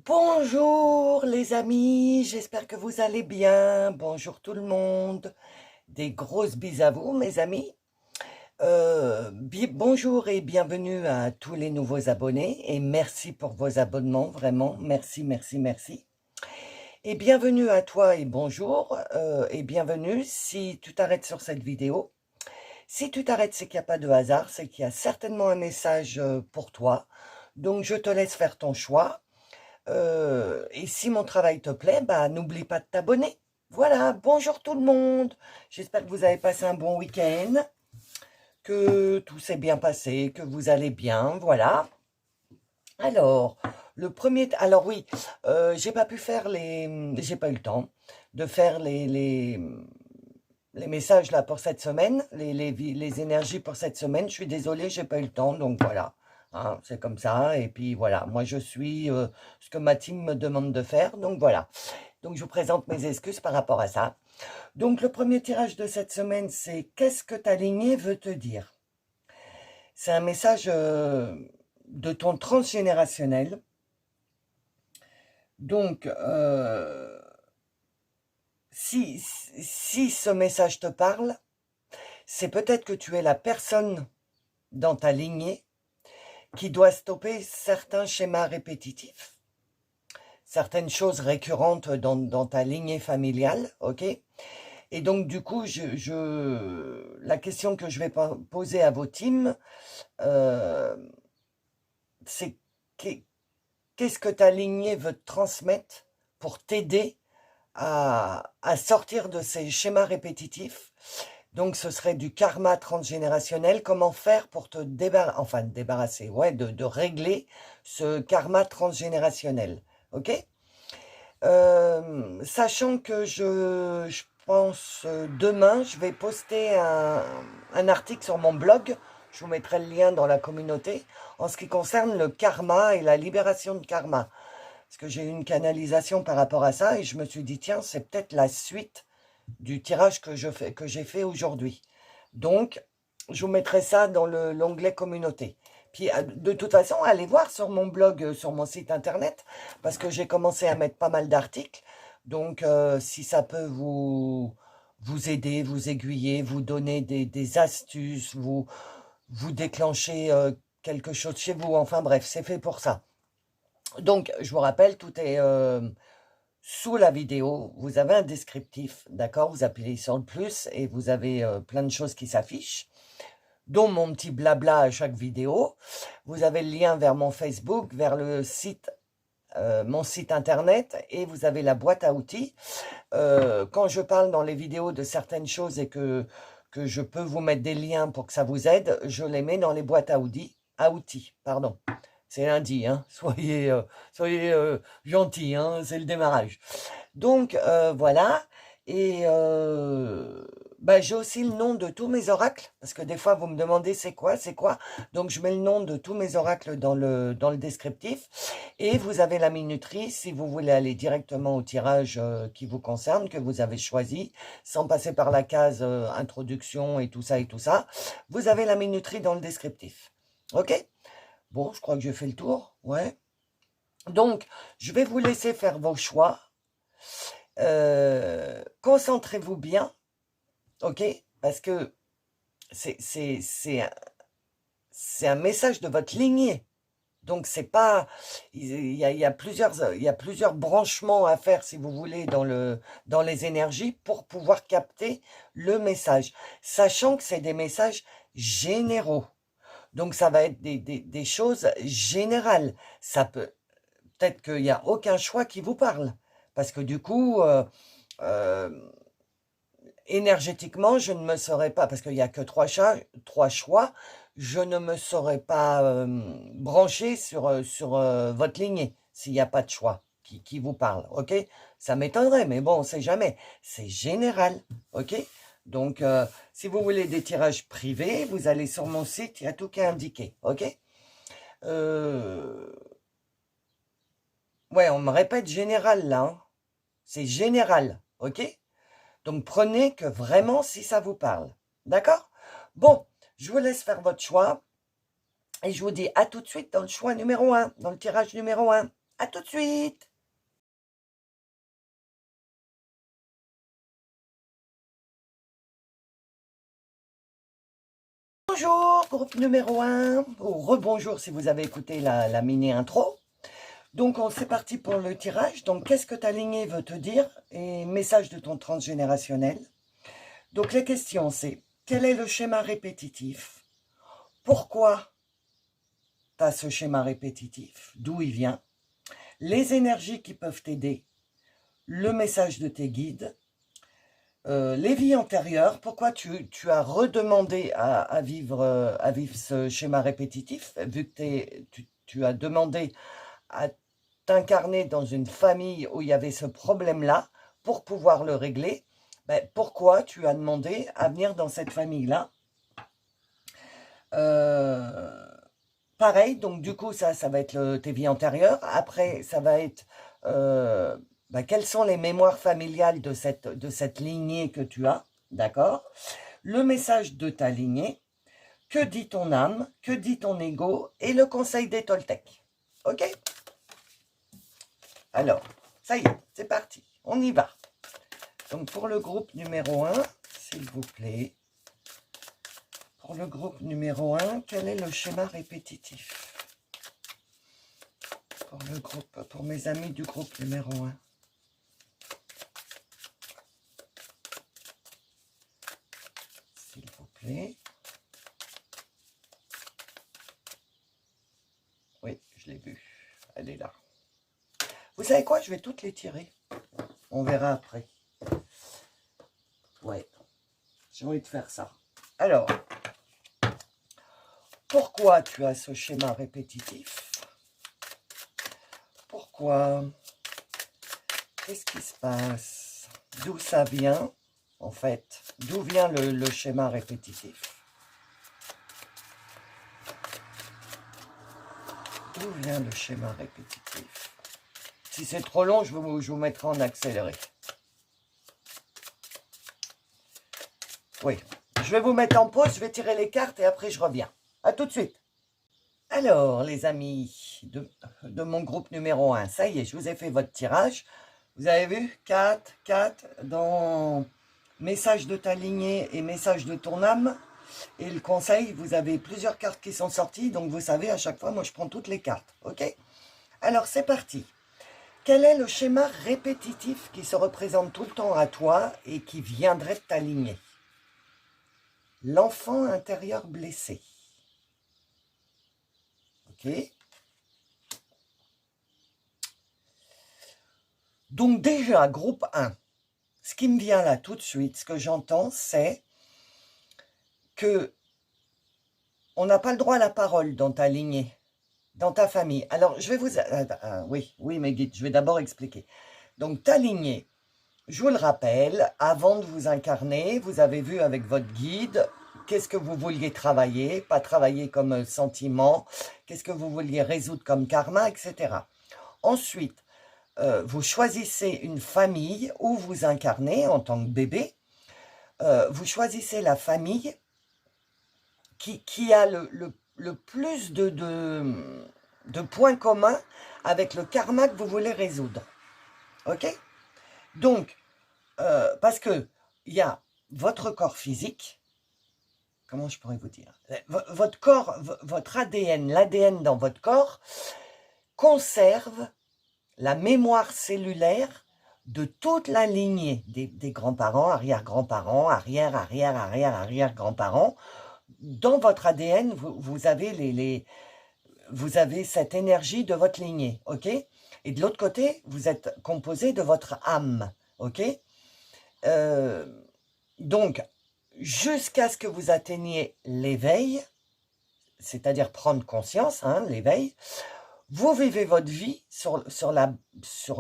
Bonjour les amis, j'espère que vous allez bien. Bonjour tout le monde. Des grosses bises à vous mes amis. Bonjour et bienvenue à tous les nouveaux abonnés et merci pour vos abonnements, vraiment. Merci, merci, merci. Et bienvenue à toi et bonjour et bienvenue si tu t'arrêtes sur cette vidéo. Si tu t'arrêtes, c'est qu'il n'y a pas de hasard, c'est qu'il y a certainement un message pour toi. Donc je te laisse faire ton choix. Et si mon travail te plaît, bah, n'oublie pas de t'abonner. Voilà, bonjour tout le monde. J'espère que vous avez passé un bon week-end, que tout s'est bien passé, que vous allez bien, voilà. Alors, alors oui, j'ai pas pu faire j'ai pas eu le temps de faire les messages là pour cette semaine, les énergies pour cette semaine. Je suis désolée, j'ai pas eu le temps, donc voilà. Hein, c'est comme ça, et puis voilà, moi je suis ce que ma team me demande de faire, donc voilà. Donc je vous présente mes excuses par rapport à ça. Donc le premier tirage de cette semaine, c'est qu'est-ce que ta lignée veut te dire? C'est un message de ton transgénérationnel. Donc, si ce message te parle, c'est peut-être que tu es la personne dans ta lignée qui doit stopper certains schémas répétitifs, certaines choses récurrentes dans ta lignée familiale, ok? Et donc, du coup, la question que je vais poser à vos teams, c'est qu'est-ce que ta lignée veut te transmettre pour t'aider à sortir de ces schémas répétitifs. Donc, ce serait du karma transgénérationnel. Comment faire pour te débarrasser, ouais, de régler ce karma transgénérationnel. Ok? Sachant que je pense demain, je vais poster un article sur mon blog. Je vous mettrai le lien dans la communauté en ce qui concerne le karma et la libération de karma. Parce que j'ai eu une canalisation par rapport à ça et je me suis dit, tiens, c'est peut-être la suite du tirage que j'ai fait aujourd'hui. Donc, je vous mettrai ça dans l'onglet communauté. Puis, de toute façon, allez voir sur mon blog, sur mon site internet, parce que j'ai commencé à mettre pas mal d'articles. Donc, si ça peut vous aider, vous aiguiller, vous donner des astuces, vous déclencher quelque chose chez vous. Enfin bref, c'est fait pour ça. Donc, je vous rappelle, tout est sous la vidéo. Vous avez un descriptif, d'accord? Vous appuyez sur le plus et vous avez plein de choses qui s'affichent, dont mon petit blabla à chaque vidéo. Vous avez le lien vers mon Facebook, vers le site, mon site internet, et vous avez la boîte à outils. Quand je parle dans les vidéos de certaines choses et que je peux vous mettre des liens pour que ça vous aide, je les mets dans les boîtes à outils, pardon. C'est lundi, hein. Soyez gentils, hein. C'est le démarrage. Donc, voilà. Et bah, j'ai aussi le nom de tous mes oracles, parce que des fois, vous me demandez c'est quoi. Donc, je mets le nom de tous mes oracles dans le descriptif. Et vous avez la minuterie, si vous voulez aller directement au tirage qui vous concerne, que vous avez choisi, sans passer par la case introduction et tout ça et tout ça. Vous avez la minuterie dans le descriptif. OK? Bon, je crois que j'ai fait le tour, ouais. Donc, je vais vous laisser faire vos choix. Concentrez-vous bien, ok? Parce que c'est un message de votre lignée. Donc, c'est pas... il y a plusieurs branchements à faire, si vous voulez, dans les énergies pour pouvoir capter le message. Sachant que c'est des messages généraux. Donc, ça va être des choses générales. Ça peut-être qu'il n'y a aucun choix qui vous parle. Parce que du coup, énergétiquement, je ne me saurais pas, parce qu'il n'y a que trois choix, je ne me saurais pas brancher sur votre lignée s'il n'y a pas de choix qui vous parle. Ok? Ça m'étonnerait, mais bon, on ne sait jamais. C'est général. Ok? Donc, si vous voulez des tirages privés, vous allez sur mon site, il y a tout qui est indiqué. Ok? Ouais, on me répète général là. Hein. C'est général. Ok? Donc, prenez que vraiment si ça vous parle. D'accord? Bon, je vous laisse faire votre choix. Et je vous dis à tout de suite dans le choix numéro 1, dans le tirage numéro 1. À tout de suite. Bonjour, groupe numéro 1, ou rebonjour si vous avez écouté la mini intro. Donc, c'est parti pour le tirage. Donc, qu'est-ce que ta lignée veut te dire? Et message de ton transgénérationnel. Donc, les questions, c'est quel est le schéma répétitif? Pourquoi tu as ce schéma répétitif? D'où il vient? Les énergies qui peuvent t'aider, le message de tes guides, les vies antérieures, pourquoi tu as redemandé à vivre ce schéma répétitif, vu que tu as demandé à t'incarner dans une famille où il y avait ce problème-là, pour pouvoir le régler, ben, pourquoi tu as demandé à venir dans cette famille-là? Pareil, donc du coup, ça va être tes vies antérieures. Après, ça va être quelles sont les mémoires familiales de cette lignée que tu as, d'accord? Le message de ta lignée, que dit ton âme, que dit ton ego, et le conseil des Toltecs. Ok? Alors, ça y est, c'est parti, on y va. Donc pour le groupe numéro 1, s'il vous plaît, pour le groupe numéro 1, quel est le schéma répétitif? Pour mes amis du groupe numéro 1. S'il vous plaît. Oui, je l'ai vue. Elle est là. Vous savez quoi? Je vais toutes les tirer. On verra après. Ouais. J'ai envie de faire ça. Alors, pourquoi tu as ce schéma répétitif? Pourquoi? Qu'est-ce qui se passe? D'où ça vient, en fait? D'où vient le schéma répétitif? D'où vient le schéma répétitif? Si c'est trop long, je vous mettrai en accéléré. Oui, je vais vous mettre en pause, je vais tirer les cartes et après je reviens. À tout de suite. Alors, les amis de mon groupe numéro 1, ça y est, je vous ai fait votre tirage. Vous avez vu 4, 4 dans message de ta lignée et message de ton âme. Et le conseil, vous avez plusieurs cartes qui sont sorties, donc vous savez, à chaque fois, moi je prends toutes les cartes. Ok? Alors, c'est parti. Quel est le schéma répétitif qui se représente tout le temps à toi et qui viendrait de ta lignée? L'enfant intérieur blessé. Ok? Donc déjà, groupe 1, ce qui me vient là tout de suite, ce que j'entends, c'est que on n'a pas le droit à la parole dans ta lignée, dans ta famille. Alors, je vais vous... oui, mes guides, je vais d'abord expliquer. Donc, ta lignée, je vous le rappelle, avant de vous incarner, vous avez vu avec votre guide qu'est-ce que vous vouliez travailler, pas travailler comme sentiment, qu'est-ce que vous vouliez résoudre comme karma, etc. Ensuite, vous choisissez une famille où vous incarnez en tant que bébé. Vous choisissez la famille qui a le plus de points communs avec le karma que vous voulez résoudre. Ok? Donc, parce que il y a votre corps physique, comment je pourrais vous dire? Votre corps, votre ADN, l'ADN dans votre corps conserve la mémoire cellulaire de toute la lignée des grands-parents, arrière-grands-parents, arrière-arrière-arrière-arrière-grands-parents. Dans votre ADN, vous avez vous avez cette énergie de votre lignée, ok? Et de l'autre côté, vous êtes composé de votre âme, ok? Donc, jusqu'à ce que vous atteigniez l'éveil, c'est-à-dire prendre conscience, hein, l'éveil, vous vivez votre vie sur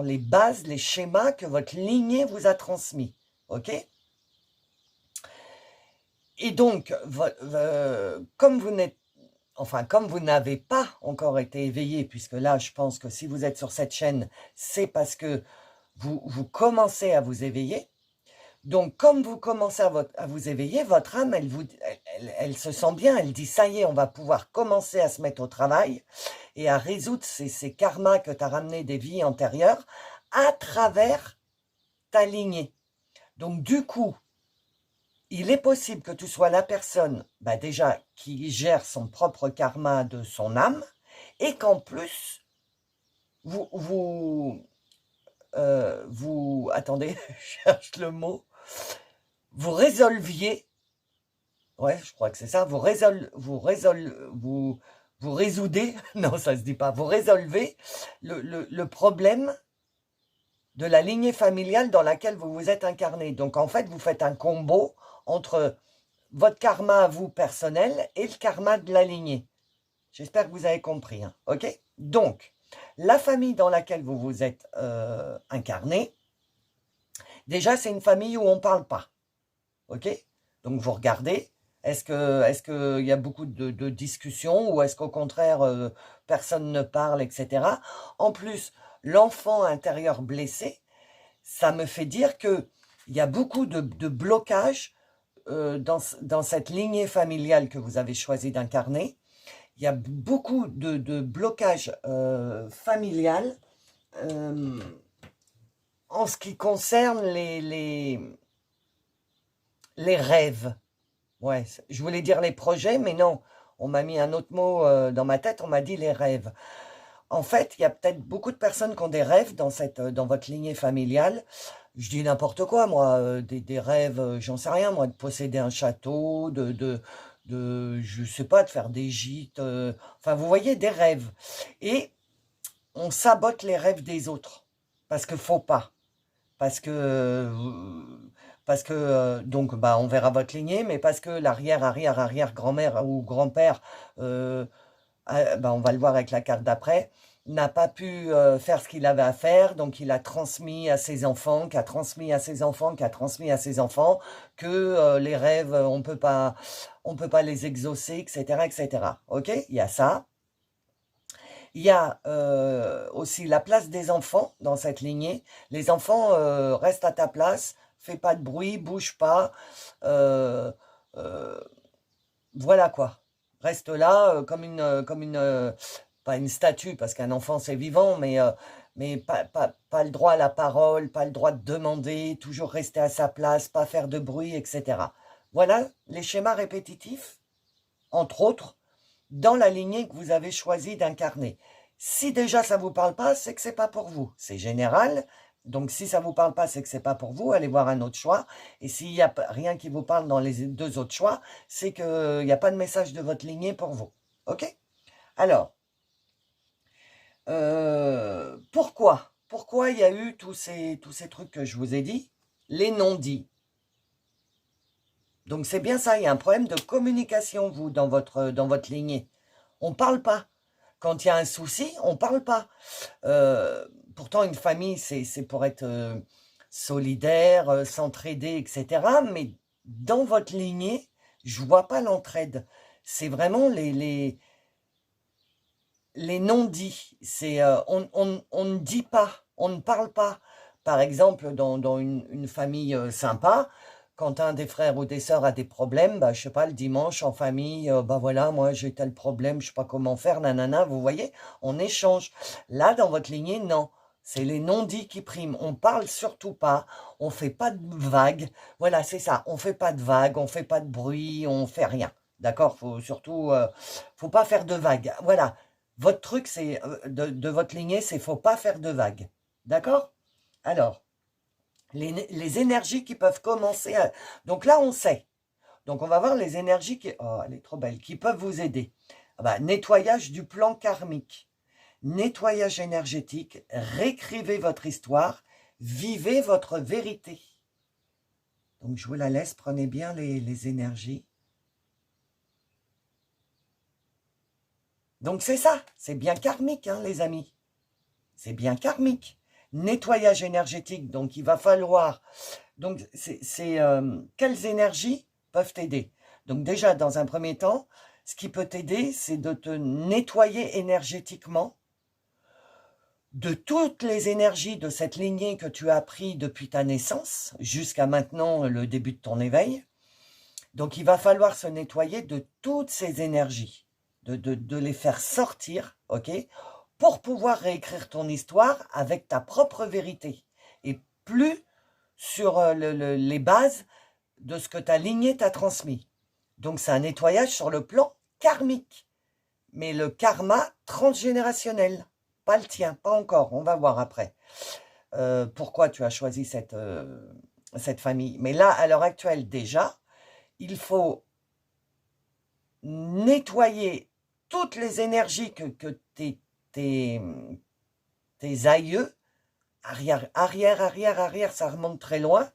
les bases, les schémas que votre lignée vous a transmis, ok? Et donc, comme vous n'avez pas encore été éveillé, puisque là, je pense que si vous êtes sur cette chaîne, c'est parce que vous commencez à vous éveiller. Donc, comme vous commencez à vous éveiller, votre âme, elle se sent bien, elle dit, ça y est, on va pouvoir commencer à se mettre au travail et à résoudre ces karmas que tu as ramenés des vies antérieures à travers ta lignée. Donc, du coup, il est possible que tu sois la personne, déjà, qui gère son propre karma de son âme et qu'en plus, attendez, je cherche le mot, vous résolviez, ouais, je crois que c'est ça, vous résoudez, non, ça se dit pas, vous résolvez le problème de la lignée familiale dans laquelle vous vous êtes incarné. Donc, en fait, vous faites un combo entre votre karma à vous personnel et le karma de la lignée. J'espère que vous avez compris, hein, ok? Donc, la famille dans laquelle vous vous êtes incarné, déjà, c'est une famille où on ne parle pas. Ok? Donc, vous regardez. Est-ce qu'il y a beaucoup de discussions ou est-ce qu'au contraire, personne ne parle, etc. En plus, l'enfant intérieur blessé, ça me fait dire qu'il y a beaucoup de blocages dans cette lignée familiale que vous avez choisi d'incarner. Il y a beaucoup de blocages familial en ce qui concerne les rêves. Ouais, je voulais dire les projets, mais non, on m'a mis un autre mot dans ma tête, on m'a dit les rêves. En fait, il y a peut-être beaucoup de personnes qui ont des rêves dans votre lignée familiale. Je dis n'importe quoi, moi, des rêves, j'en sais rien, moi, de posséder un château, je sais pas, de faire des gîtes, enfin, vous voyez, des rêves. Et on sabote les rêves des autres, parce que faut pas. Parce que, donc, on verra votre lignée, mais parce que l'arrière-arrière-arrière-grand-mère ou grand-père, on va le voir avec la carte d'après, n'a pas pu faire ce qu'il avait à faire, donc il a transmis à ses enfants, qui a transmis à ses enfants, qui a transmis à ses enfants, que les rêves, on peut pas les exaucer, etc., etc. Ok? Il y a ça. Il y a aussi la place des enfants dans cette lignée. Les enfants restent à ta place, fais pas de bruit, bouge pas. Euh, euh, voilà quoi. Reste là pas une statue parce qu'un enfant c'est vivant, mais pas le droit à la parole, pas le droit de demander, toujours rester à sa place, pas faire de bruit, etc. Voilà les schémas répétitifs, entre autres, dans la lignée que vous avez choisi d'incarner. Si déjà ça ne vous parle pas, c'est que c'est pas pour vous. C'est général. Donc si ça ne vous parle pas, c'est que c'est pas pour vous. Allez voir un autre choix. Et s'il n'y a rien qui vous parle dans les deux autres choix, c'est qu'il n'y a pas de message de votre lignée pour vous. Ok? Alors, pourquoi? Pourquoi il y a eu tous ces trucs que je vous ai dit? Les non-dits. Donc c'est bien ça, il y a un problème de communication, vous, dans votre lignée. On ne parle pas. Quand il y a un souci, on ne parle pas. Pourtant, une famille, c'est pour être solidaire, s'entraider, etc. Mais dans votre lignée, je ne vois pas l'entraide. C'est vraiment les non-dits. On ne dit pas, on ne parle pas. Par exemple, dans une famille sympa, quand un des frères ou des sœurs a des problèmes, je sais pas, le dimanche en famille, voilà, moi j'ai tel problème, je sais pas comment faire, nanana, vous voyez, on échange. Là, dans votre lignée, non. C'est les non-dits qui priment. On parle surtout pas, on fait pas de vagues. Voilà, c'est ça. On fait pas de vagues, on fait pas de bruit, on fait rien. D'accord? Faut surtout, faut pas faire de vagues. Voilà. Votre truc, c'est de votre lignée, c'est faut pas faire de vagues. D'accord? Alors, les énergies qui peuvent commencer à... Donc là, on sait. Donc, on va voir les énergies qui... Oh, elle est trop belle. Qui peuvent vous aider. Nettoyage du plan karmique. Nettoyage énergétique. Réécrivez votre histoire. Vivez votre vérité. Donc, je vous la laisse. Prenez bien les énergies. Donc, c'est ça. C'est bien karmique, hein, les amis. C'est bien karmique. Nettoyage énergétique, donc il va falloir... Donc, quelles énergies peuvent t'aider? Donc déjà, dans un premier temps, ce qui peut t'aider, c'est de te nettoyer énergétiquement de toutes les énergies de cette lignée que tu as appris depuis ta naissance jusqu'à maintenant le début de ton éveil. Donc il va falloir se nettoyer de toutes ces énergies, de les faire sortir, ok, pour pouvoir réécrire ton histoire avec ta propre vérité et plus sur les bases de ce que ta lignée t'a transmis. Donc c'est un nettoyage sur le plan karmique, mais le karma transgénérationnel, pas le tien, pas encore, on va voir après. Pourquoi tu as choisi cette famille. Mais là, à l'heure actuelle déjà, il faut nettoyer toutes les énergies que tes aïeux, arrière, ça remonte très loin,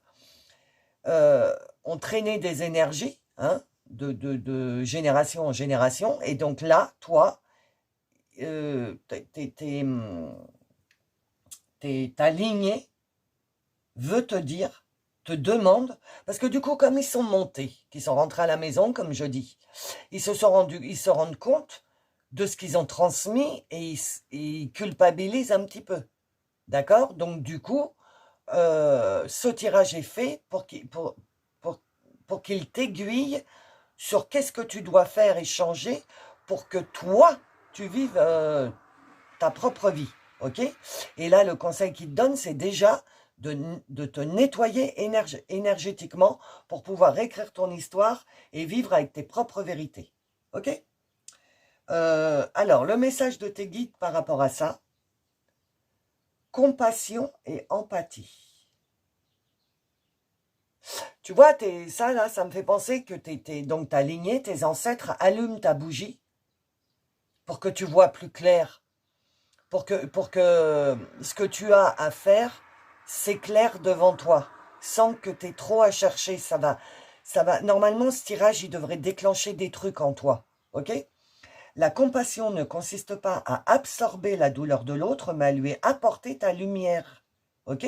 ont traîné des énergies, hein, de génération en génération. Et donc là, toi, ta lignée veut te demande, parce que du coup, comme ils sont montés, qu'ils sont rentrés à la maison, comme je dis, ils se rendent compte de ce qu'ils ont transmis et ils culpabilisent un petit peu. D'accord? Donc, du coup, ce tirage est fait pour qu'il t'aiguille sur qu'est-ce que tu dois faire et changer pour que toi, tu vives ta propre vie. Ok? Et là, le conseil qu'il te donne, c'est déjà de te nettoyer énergétiquement pour pouvoir écrire ton histoire et vivre avec tes propres vérités. Ok? Alors, le message de tes guides par rapport à ça, compassion et empathie. Tu vois, ça là, ça me fait penser que donc ta lignée, tes ancêtres allument ta bougie pour que tu vois plus clair, pour que ce que tu as à faire s'éclaire devant toi, sans que tu aies trop à chercher. Ça va. Normalement, ce tirage, il devrait déclencher des trucs en toi, ok? La compassion ne consiste pas à absorber la douleur de l'autre, mais à lui apporter ta lumière. Ok?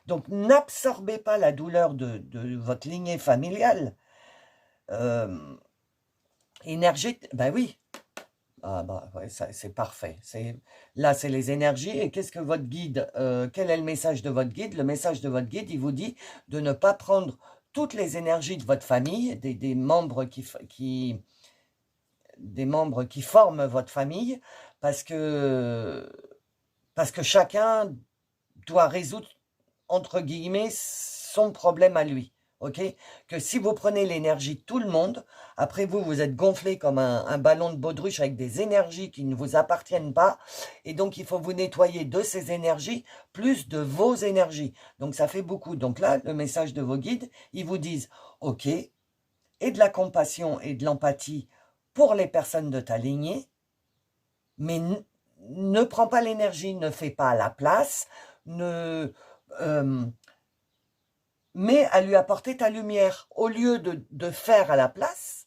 Donc, n'absorbez pas la douleur de votre lignée familiale. Énergie, ben oui. Ah bah ouais, c'est parfait. Là, c'est les énergies. Et qu'est-ce que votre guide, quel est le message de votre guide? Le message de votre guide, il vous dit de ne pas prendre toutes les énergies de votre famille, des membres des membres qui forment votre famille, parce que chacun doit résoudre, entre guillemets, son problème à lui. Ok? Que si vous prenez l'énergie de tout le monde, après vous êtes gonflé comme un ballon de baudruche avec des énergies qui ne vous appartiennent pas. Et donc, il faut vous nettoyer de ces énergies, plus de vos énergies. Donc, ça fait beaucoup. Donc là, le message de vos guides, ils vous disent, ok, et de la compassion et de l'empathie pour les personnes de ta lignée, mais ne prends pas l'énergie, ne fais pas à la place, mais à lui apporter ta lumière au lieu de faire à la place,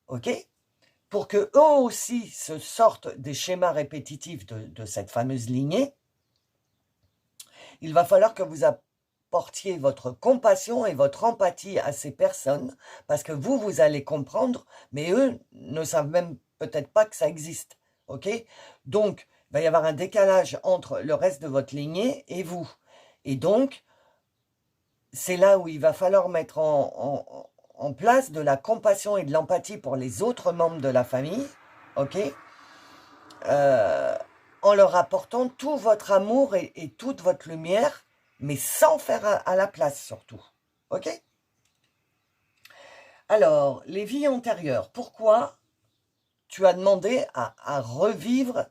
ok? Pour que eux aussi se sortent des schémas répétitifs de cette fameuse lignée, il va falloir que vous apportiez votre compassion et votre empathie à ces personnes, parce que vous allez comprendre, mais eux ne savent même peut-être pas que ça existe, ok? Donc, il va y avoir un décalage entre le reste de votre lignée et vous. Et donc, c'est là où il va falloir mettre en place de la compassion et de l'empathie pour les autres membres de la famille, ok? En leur apportant tout votre amour et toute votre lumière, mais sans faire à la place surtout, ok? Alors, les vies antérieures, pourquoi tu as demandé à revivre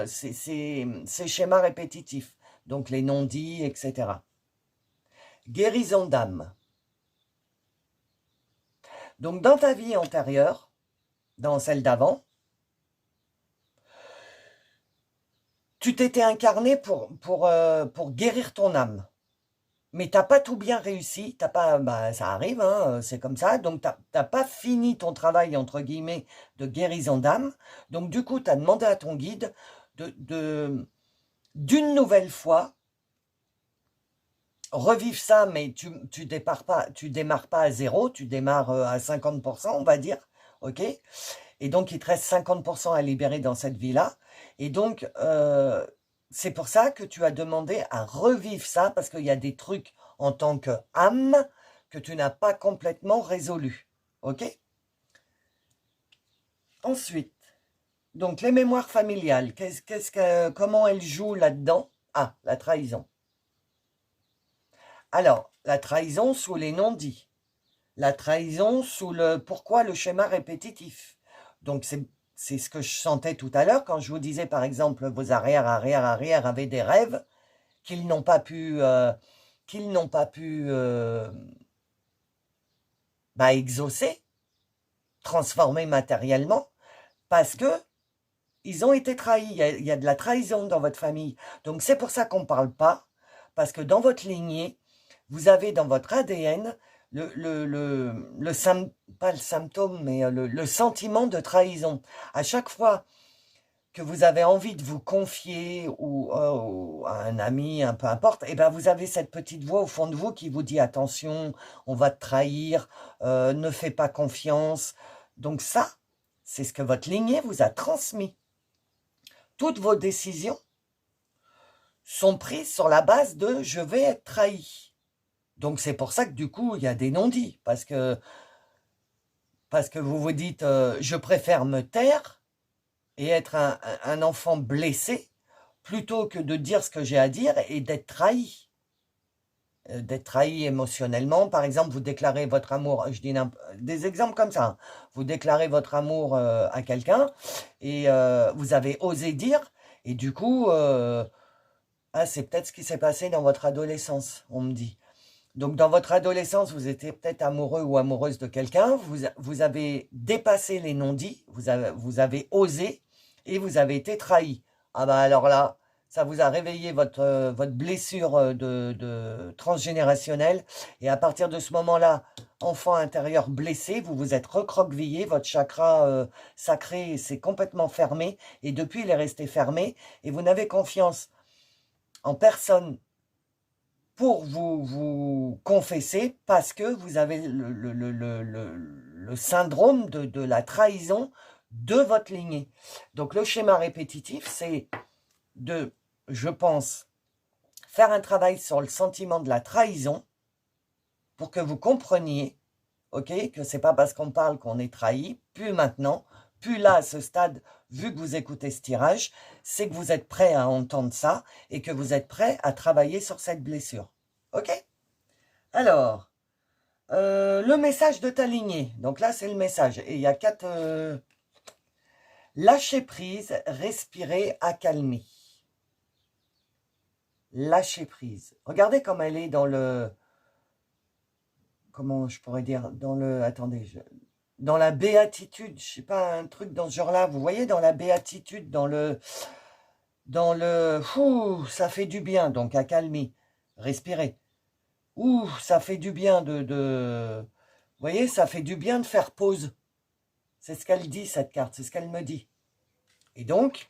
ces schémas répétitifs, donc les non-dits, etc. Guérison d'âme. Donc, dans ta vie antérieure, dans celle d'avant, tu t'étais incarné pour guérir ton âme. Mais tu n'as pas tout bien réussi, t'as pas, bah, ça arrive, hein, c'est comme ça, donc tu n'as pas fini ton travail, entre guillemets, de guérison d'âme. Donc, du coup, tu as demandé à ton guide d'une nouvelle fois, revivre ça, mais tu démarres pas à zéro, tu démarres à 50%, on va dire, ok? Et donc, il te reste 50% à libérer dans cette vie-là. Et donc, c'est pour ça que tu as demandé à revivre ça, parce qu'il y a des trucs en tant qu'âme que tu n'as pas complètement résolus. Ok? Ensuite, donc les mémoires familiales, comment elles jouent là-dedans? Ah, la trahison. Alors, la trahison sous les non-dits. La trahison sous le pourquoi le schéma répétitif. Donc, c'est ce que je sentais tout à l'heure quand je vous disais, par exemple, vos arrière avaient des rêves qu'ils n'ont pas pu, exaucer, transformer matériellement, parce que ils ont été trahis. Il y a de la trahison dans votre famille. Donc, c'est pour ça qu'on ne parle pas, parce que dans votre lignée, vous avez dans votre ADN pas le symptôme, mais le sentiment de trahison. À chaque fois que vous avez envie de vous confier ou à un ami, peu importe, et ben vous avez cette petite voix au fond de vous qui vous dit attention, on va te trahir, ne fais pas confiance. Donc ça, c'est ce que votre lignée vous a transmis. Toutes vos décisions sont prises sur la base de je vais être trahi. Donc c'est pour ça que du coup il y a des non-dits, parce que vous vous dites je préfère me taire et être un enfant blessé plutôt que de dire ce que j'ai à dire et d'être trahi. D'être trahi émotionnellement. Par exemple, vous déclarez votre amour, je dis des exemples comme ça, hein. Vous déclarez votre amour à quelqu'un et vous avez osé dire et du coup, c'est peut-être ce qui s'est passé dans votre adolescence, on me dit. Donc, dans votre adolescence, vous étiez peut-être amoureux ou amoureuse de quelqu'un, vous avez dépassé les non-dits, vous avez osé et vous avez été trahi. Ah bah alors là, ça vous a réveillé votre blessure de transgénérationnelle. Et à partir de ce moment-là, enfant intérieur blessé, vous vous êtes recroquevillé, votre chakra sacré s'est complètement fermé. Et depuis, il est resté fermé. Et vous n'avez confiance en personne pour vous confesser parce que vous avez le syndrome de la trahison de votre lignée. Donc le schéma répétitif, c'est de, je pense, faire un travail sur le sentiment de la trahison pour que vous compreniez, ok, que c'est pas parce qu'on parle qu'on est trahi, plus maintenant, plus là à ce stade, vu que vous écoutez ce tirage, c'est que vous êtes prêt à entendre ça et que vous êtes prêt à travailler sur cette blessure. Ok? Alors, le message de ta lignée. Donc là, c'est le message. Et il y a 4... lâcher prise, respirer, accalmer. Lâcher prise. Regardez comme elle est dans le... Comment je pourrais dire? Dans le... Attendez, dans la béatitude. Je sais pas, un truc dans ce genre-là. Vous voyez, dans la béatitude, dans le... ça fait du bien. Donc, accalmer. Respirer. Ça fait du bien vous voyez, ça fait du bien de faire pause. C'est ce qu'elle dit, cette carte, c'est ce qu'elle me dit. Et donc,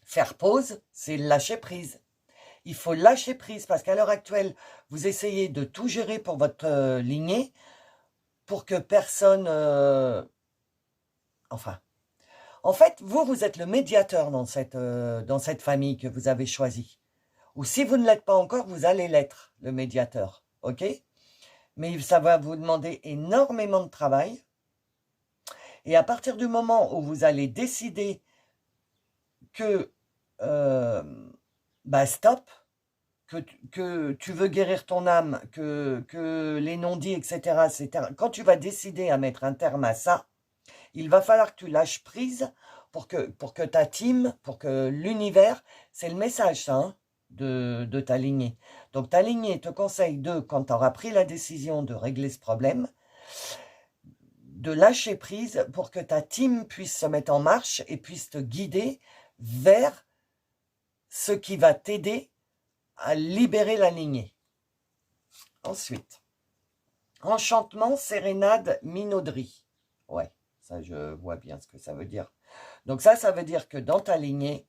faire pause, c'est lâcher prise. Il faut lâcher prise parce qu'à l'heure actuelle, vous essayez de tout gérer pour votre lignée pour que personne... Enfin, en fait, vous êtes le médiateur dans cette famille que vous avez choisie. Ou si vous ne l'êtes pas encore, vous allez l'être, le médiateur. Ok? Mais ça va vous demander énormément de travail. Et à partir du moment où vous allez décider que stop, que tu veux guérir ton âme, que les non-dits, etc., quand tu vas décider à mettre un terme à ça, il va falloir que tu lâches prise pour que ta team, pour que l'univers, c'est le message ça, hein, de ta lignée. Donc ta lignée te conseille quand tu auras pris la décision de régler ce problème, de lâcher prise pour que ta team puisse se mettre en marche et puisse te guider vers ce qui va t'aider à libérer la lignée. Ensuite, enchantement, sérénade, minauderie. Ouais, ça je vois bien ce que ça veut dire. Donc ça veut dire que dans ta lignée,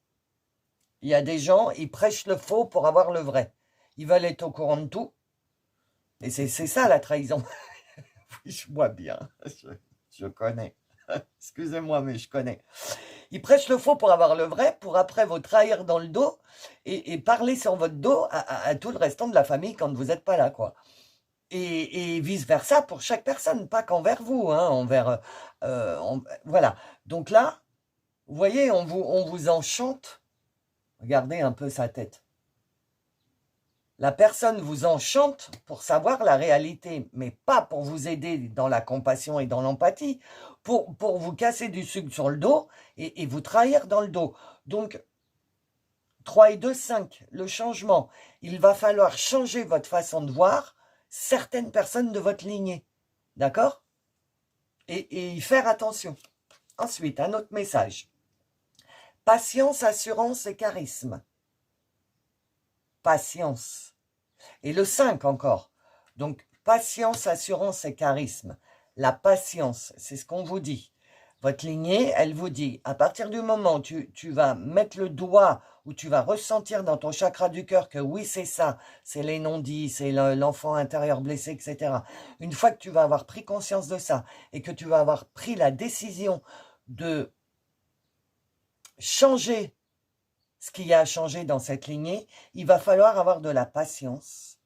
il y a des gens, ils prêchent le faux pour avoir le vrai. Ils veulent être au courant de tout. Et c'est ça la trahison. Oui, je vois bien. Je connais. Excusez-moi, mais je connais. Ils prêchent le faux pour avoir le vrai, pour après vous trahir dans le dos et parler sur votre dos à tout le restant de la famille quand vous n'êtes pas là, quoi. Et vice-versa pour chaque personne, pas qu'envers vous, hein, voilà. Donc là, vous voyez, on vous enchante. Regardez un peu sa tête. La personne vous enchante pour savoir la réalité, mais pas pour vous aider dans la compassion et dans l'empathie, pour vous casser du sucre sur le dos et vous trahir dans le dos. Donc, 3 et 2, 5, le changement. Il va falloir changer votre façon de voir certaines personnes de votre lignée. D'accord ? Et y faire attention. Ensuite, un autre message. Patience, assurance et charisme. Patience. Et le 5 encore. Donc, patience, assurance et charisme. La patience, c'est ce qu'on vous dit. Votre lignée, elle vous dit, à partir du moment où tu vas mettre le doigt, où tu vas ressentir dans ton chakra du cœur que oui, c'est ça, c'est les non-dits, c'est l'enfant intérieur blessé, etc. Une fois que tu vas avoir pris conscience de ça et que tu vas avoir pris la décision de changer ce qu'il y a à changer dans cette lignée, il va falloir avoir de la patience.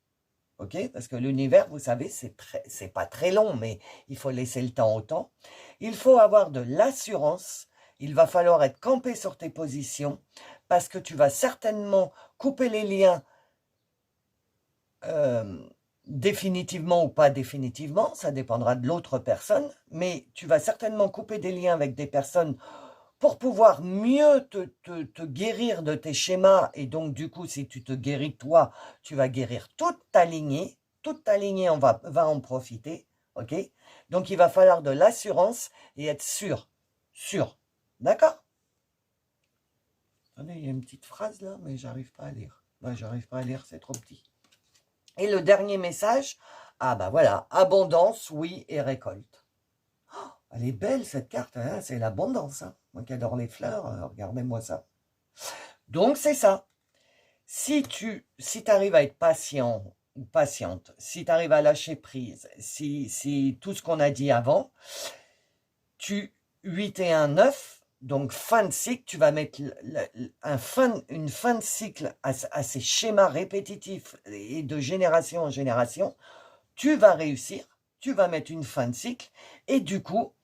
Ok, parce que l'univers, vous savez, c'est pas très long, mais il faut laisser le temps au temps. Il faut avoir de l'assurance. Il va falloir être campé sur tes positions parce que tu vas certainement couper les liens définitivement ou pas définitivement. Ça dépendra de l'autre personne, mais tu vas certainement couper des liens avec des personnes pour pouvoir mieux te guérir de tes schémas. Et donc, du coup, si tu te guéris toi, tu vas guérir toute ta lignée. Toute ta lignée va en profiter. OK? Donc, il va falloir de l'assurance et être sûr. Sûr. D'accord? Attendez, il y a une petite phrase là, mais j'arrive pas à lire. Ouais, j'arrive pas à lire, c'est trop petit. Et le dernier message, ah bah voilà, abondance, oui, et récolte. Elle est belle cette carte, hein, c'est l'abondance. Hein. Moi qui adore les fleurs, regardez-moi ça. Donc c'est ça. Si tu arrives à être patient ou patiente, si tu arrives à lâcher prise, si tout ce qu'on a dit avant, 8 et 1, 9, donc fin de cycle, tu vas mettre une fin de cycle à ces schémas répétitifs et de génération en génération, tu vas réussir, tu vas mettre une fin de cycle et du coup,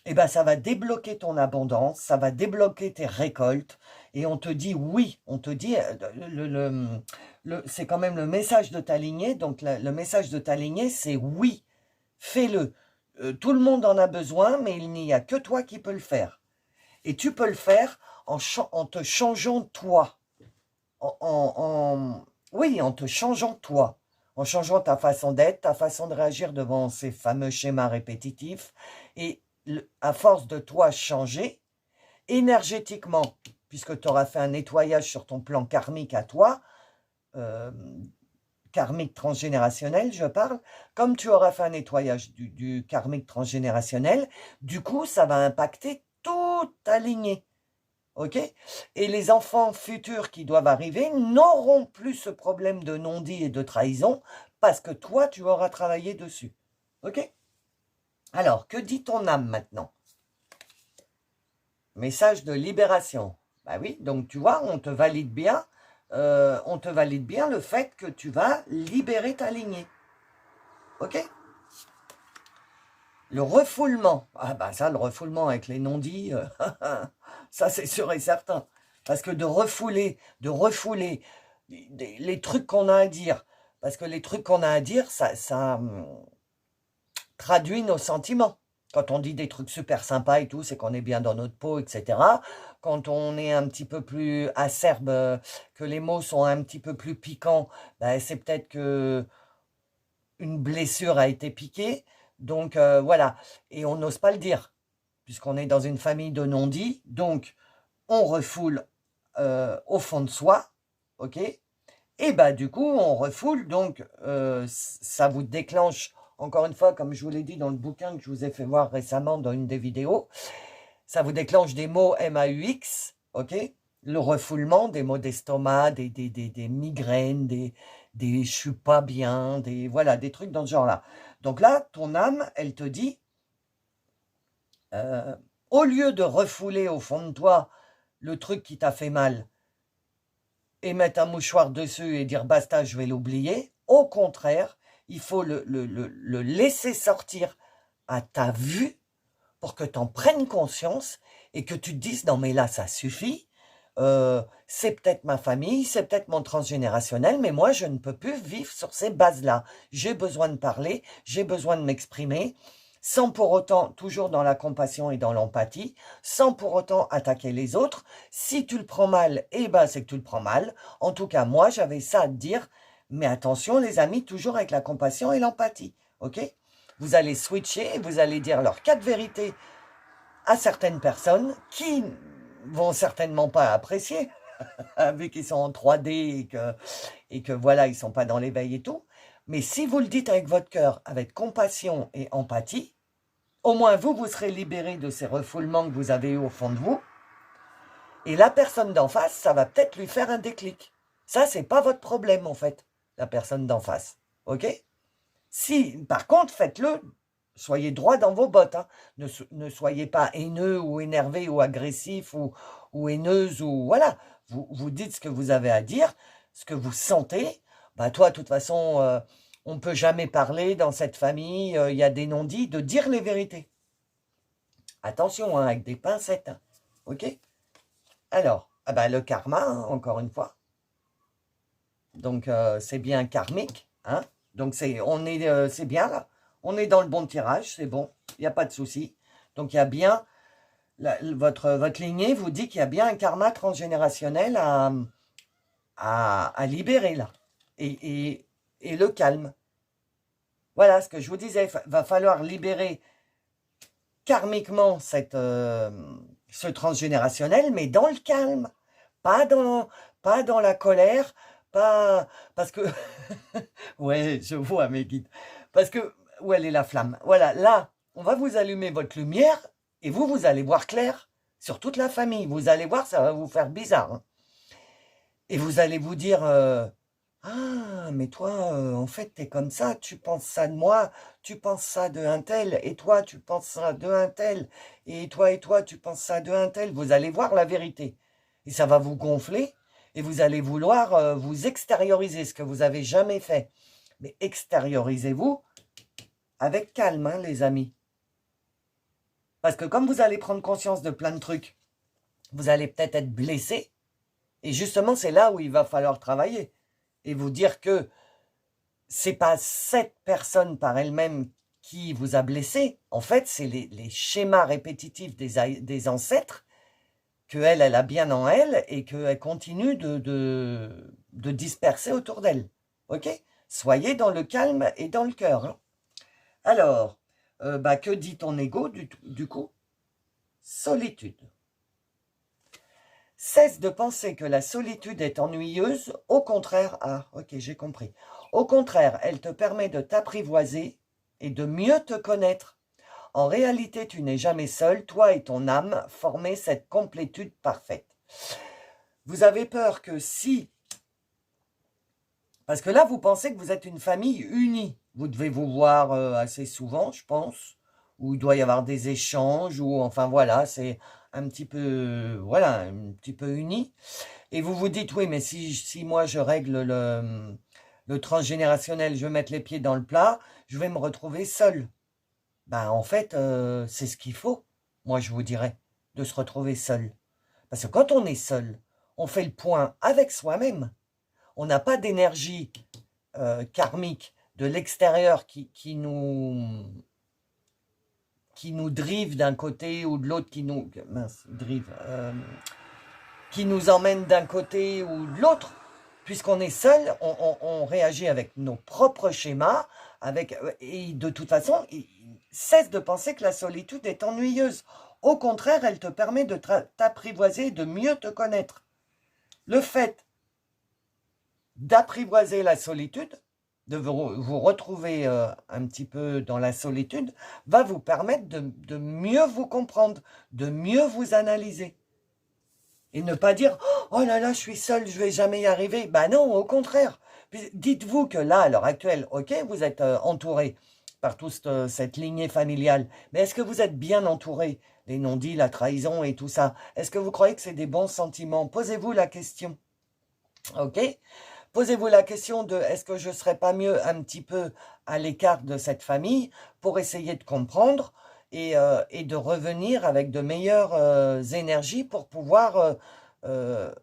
eh ben, ça va débloquer ton abondance, ça va débloquer tes récoltes. Et on te dit oui, on te dit, c'est quand même le message de ta lignée. Donc le message de ta lignée, c'est oui, fais-le. Tout le monde en a besoin, mais il n'y a que toi qui peux le faire. Et tu peux le faire en te changeant toi. Oui, en te changeant toi. En changeant ta façon d'être, ta façon de réagir devant ces fameux schémas répétitifs. Et à force de toi changer, énergétiquement, puisque tu auras fait un nettoyage sur ton plan karmique à toi, karmique transgénérationnel, je parle, comme tu auras fait un nettoyage du karmique transgénérationnel, du coup, ça va impacter toute ta lignée. OK? Et les enfants futurs qui doivent arriver n'auront plus ce problème de non-dit et de trahison parce que toi, tu auras travaillé dessus. OK? Alors, que dit ton âme maintenant? Message de libération. Bah oui, donc tu vois, on te valide bien le fait que tu vas libérer ta lignée. OK? Le refoulement. Ah bah ça, le refoulement avec les non-dits, ça c'est sûr et certain. Parce que de refouler les trucs qu'on a à dire, parce que les trucs qu'on a à dire, ça traduit nos sentiments. Quand on dit des trucs super sympas et tout, c'est qu'on est bien dans notre peau, etc. Quand on est un petit peu plus acerbe, que les mots sont un petit peu plus piquants, ben c'est peut-être que une blessure a été piquée. Donc voilà, et on n'ose pas le dire, puisqu'on est dans une famille de non-dits. Donc on refoule au fond de soi, ok? Et bah du coup, on refoule, donc ça vous déclenche, encore une fois, comme je vous l'ai dit dans le bouquin que je vous ai fait voir récemment dans une des vidéos, ça vous déclenche des mots MAUX, ok? Le refoulement, des maux d'estomac, des migraines, des je suis pas bien, voilà, des trucs dans ce genre-là. Donc là, ton âme, elle te dit, Au lieu de refouler au fond de toi le truc qui t'a fait mal et mettre un mouchoir dessus et dire basta, je vais l'oublier, au contraire, il faut le laisser sortir à ta vue pour que tu en prennes conscience et que tu te dises non mais là ça suffit, c'est peut-être ma famille, c'est peut-être mon transgénérationnel, mais moi je ne peux plus vivre sur ces bases-là. J'ai besoin de parler, j'ai besoin de m'exprimer, sans pour autant, toujours dans la compassion et dans l'empathie, sans pour autant attaquer les autres. Si tu le prends mal, eh ben c'est que tu le prends mal. En tout cas, moi j'avais ça à te dire, mais attention les amis, toujours avec la compassion et l'empathie, ok? Vous allez switcher, vous allez dire leurs quatre vérités à certaines personnes qui vont certainement pas apprécier, vu qu'ils sont en 3D et que voilà, ils sont pas dans l'éveil et tout. Mais si vous le dites avec votre cœur, avec compassion et empathie, au moins vous, vous serez libéré de ces refoulements que vous avez eu au fond de vous. Et la personne d'en face, ça va peut-être lui faire un déclic. Ça, c'est pas votre problème, en fait, la personne d'en face. Ok? Si, par contre, faites-le, soyez droit dans vos bottes. Hein. Ne soyez pas haineux ou énervé ou agressif ou haineuse ou voilà. Vous dites ce que vous avez à dire, ce que vous sentez. Bah toi, de toute façon, on ne peut jamais parler dans cette famille, il y a des non-dits, de dire les vérités. Attention, hein, avec des pincettes. Hein. Ok? Alors, ah bah, le karma, hein, encore une fois. Donc, c'est bien karmique. Hein? Donc, c'est bien là. On est dans le bon tirage, c'est bon. Il n'y a pas de souci. Donc, il y a bien, votre lignée vous dit qu'il y a bien un karma transgénérationnel à libérer là. Et le calme. Voilà ce que je vous disais. Il va falloir libérer karmiquement ce transgénérationnel, mais dans le calme. Pas dans la colère. Pas parce que ouais, je vois mes guides. Parce que où elle est la flamme. Voilà, là, on va vous allumer votre lumière et vous allez voir clair sur toute la famille. Vous allez voir, ça va vous faire bizarre. Hein. Et vous allez vous dire ah, mais toi, en fait, t'es comme ça, tu penses ça de moi, tu penses ça de un tel, et toi, tu penses ça de un tel, et toi, tu penses ça de un tel. Vous allez voir la vérité. Et ça va vous gonfler, et vous allez vouloir vous extérioriser, ce que vous avez jamais fait. Mais extériorisez-vous avec calme, hein, les amis. Parce que comme vous allez prendre conscience de plein de trucs, vous allez peut-être être blessé, et justement, c'est là où il va falloir travailler. Et vous dire que c'est pas cette personne par elle-même qui vous a blessé. En fait, c'est les schémas répétitifs des ancêtres qu'elle a bien en elle et qu'elle continue de disperser autour d'elle. Ok? Soyez dans le calme et dans le cœur. Hein. Alors, que dit ton ego du coup? Solitude. Cesse de penser que la solitude est ennuyeuse, au contraire, ah ok j'ai compris, au contraire elle te permet de t'apprivoiser et de mieux te connaître. En réalité tu n'es jamais seul, toi et ton âme formez cette complétude parfaite. Vous avez peur que si, parce que là vous pensez que vous êtes une famille unie, vous devez vous voir assez souvent je pense, où il doit y avoir des échanges, ou enfin voilà, c'est un petit peu, voilà, un petit peu uni. Et vous vous dites, oui, mais si moi je règle le transgénérationnel, je vais mettre les pieds dans le plat, je vais me retrouver seul. Ben, en fait, c'est ce qu'il faut, moi je vous dirais, de se retrouver seul. Parce que quand on est seul, on fait le point avec soi-même. On n'a pas d'énergie karmique de l'extérieur qui nous drive d'un côté ou de l'autre, qui nous emmène d'un côté ou de l'autre. Puisqu'on est seul, on réagit avec nos propres schémas, et de toute façon, cesse de penser que la solitude est ennuyeuse. Au contraire, elle te permet de t'apprivoiser, de mieux te connaître. Le fait d'apprivoiser la solitude, de vous retrouver un petit peu dans la solitude, va vous permettre de mieux vous comprendre, de mieux vous analyser. Et ne pas dire « Oh là là, je suis seul, je ne vais jamais y arriver ». Ben non, au contraire. Dites-vous que là, à l'heure actuelle, ok, vous êtes entouré par toute cette lignée familiale, mais est-ce que vous êtes bien entouré? les non-dits, la trahison et tout ça. Est-ce que vous croyez que c'est des bons sentiments? Posez-vous la question. Ok? Posez-vous la question de est-ce que je ne serais pas mieux un petit peu à l'écart de cette famille pour essayer de comprendre et de revenir avec de meilleures énergies pour pouvoir euh,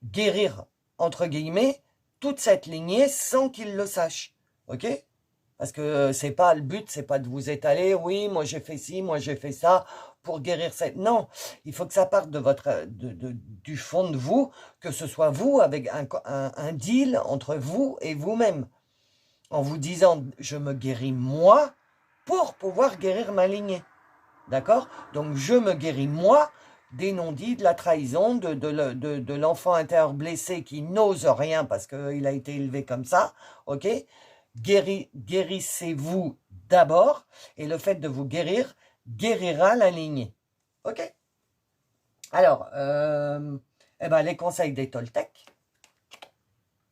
guérir, entre guillemets, toute cette lignée sans qu'ils le sachent. Ok? Parce que c'est pas le but, c'est pas de vous étaler, oui, moi j'ai fait ci, moi j'ai fait ça, pour guérir cette... Non, il faut que ça parte de du fond de vous, que ce soit vous avec un deal entre vous et vous-même, en vous disant, je me guéris moi pour pouvoir guérir ma lignée. D'accord? Donc je me guéris moi des non-dits, de la trahison, de l'enfant intérieur blessé qui n'ose rien parce qu'il a été élevé comme ça. Ok? Guérissez-vous d'abord et le fait de vous guérir guérira la lignée. Ok? Alors, eh ben, les conseils des Toltecs.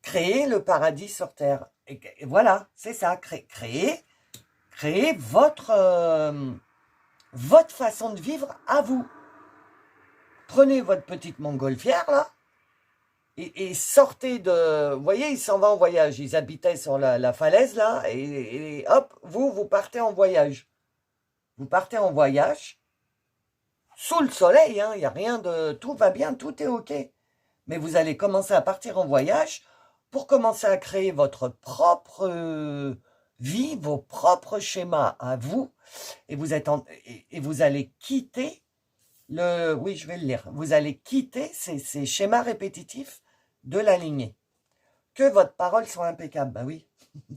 Créer le paradis sur Terre. Et voilà, c'est ça. Créer votre façon de vivre à vous. Prenez votre petite montgolfière, là, et sortez de... Vous voyez, ils s'en vont en voyage. Ils habitaient sur la falaise, là, et hop, vous partez en voyage. Vous partez en voyage, sous le soleil, hein, il n'y a rien de... Tout va bien, tout est OK. Mais vous allez commencer à partir en voyage pour commencer à créer votre propre vie, vos propres schémas à vous, et vous allez quitter oui, je vais le lire. Vous allez quitter ces schémas répétitifs de la lignée. Que votre parole soit impeccable. Ben oui,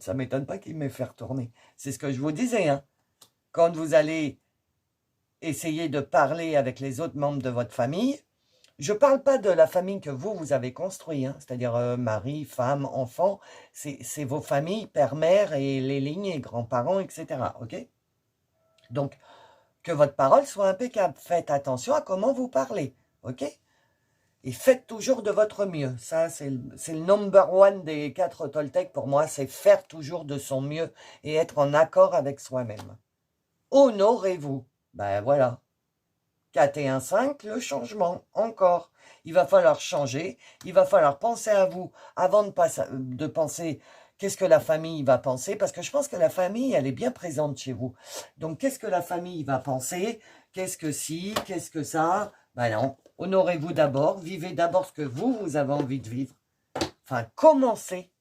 ça ne m'étonne pas qu'il m'ait fait retourner. C'est ce que je vous disais. Hein. Quand vous allez essayer de parler avec les autres membres de votre famille, je ne parle pas de la famille que vous avez construite, hein, c'est-à-dire mari, femme, enfant. C'est vos familles, père, mère et les lignées, grands-parents, etc. Ok? Donc, que votre parole soit impeccable. Faites attention à comment vous parlez, ok? Et faites toujours de votre mieux. Ça, c'est le number one des 4 Toltecs pour moi, c'est faire toujours de son mieux et être en accord avec soi-même. Honorez-vous. Ben voilà. 4 et 1, 5, le changement, encore. Il va falloir changer, il va falloir penser à vous avant de penser... Qu'est-ce que la famille va penser? Parce que je pense que la famille, elle est bien présente chez vous. Donc, qu'est-ce que la famille va penser? Qu'est-ce que si? Qu'est-ce que ça? Ben non, honorez-vous d'abord. Vivez d'abord ce que vous avez envie de vivre. Enfin, commencez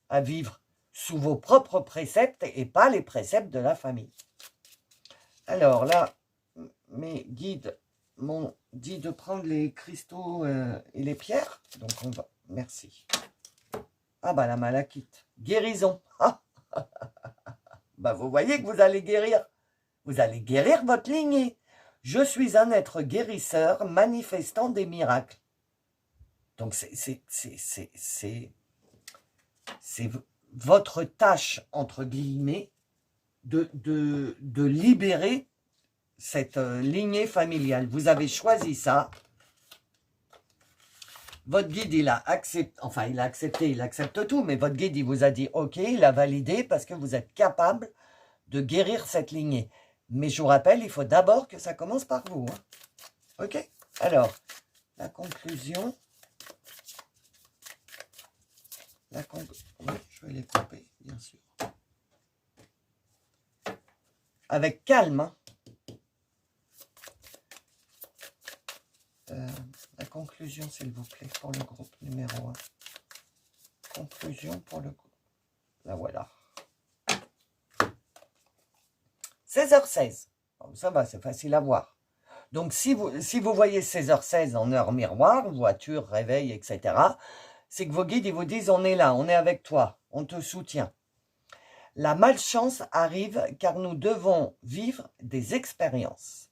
à vivre sous vos propres préceptes et pas les préceptes de la famille. Alors là, mes guides m'ont dit de prendre les cristaux et les pierres. Donc, on va... Merci. Ah bah la malachite. Guérison. Ah bah vous voyez que vous allez guérir. Vous allez guérir votre lignée. Je suis un être guérisseur manifestant des miracles. Donc c'est votre tâche, entre guillemets, de libérer cette lignée familiale. Vous avez choisi ça. Votre guide, il a accepté, enfin il a accepté, il accepte tout, mais votre guide, il vous a dit ok, il a validé parce que vous êtes capable de guérir cette lignée. Mais je vous rappelle, il faut d'abord que ça commence par vous. Hein. Ok? Alors, la conclusion. Oui, je vais les couper, bien sûr. Avec calme. Hein. La conclusion, s'il vous plaît, pour le groupe numéro 1. Conclusion pour le groupe. La voilà. 16h16. Bon, ça va, c'est facile à voir. Donc, si vous voyez 16h16 en heure miroir, voiture, réveil, etc., c'est que vos guides, ils vous disent, on est là, on est avec toi, on te soutient. La malchance arrive car nous devons vivre des expériences.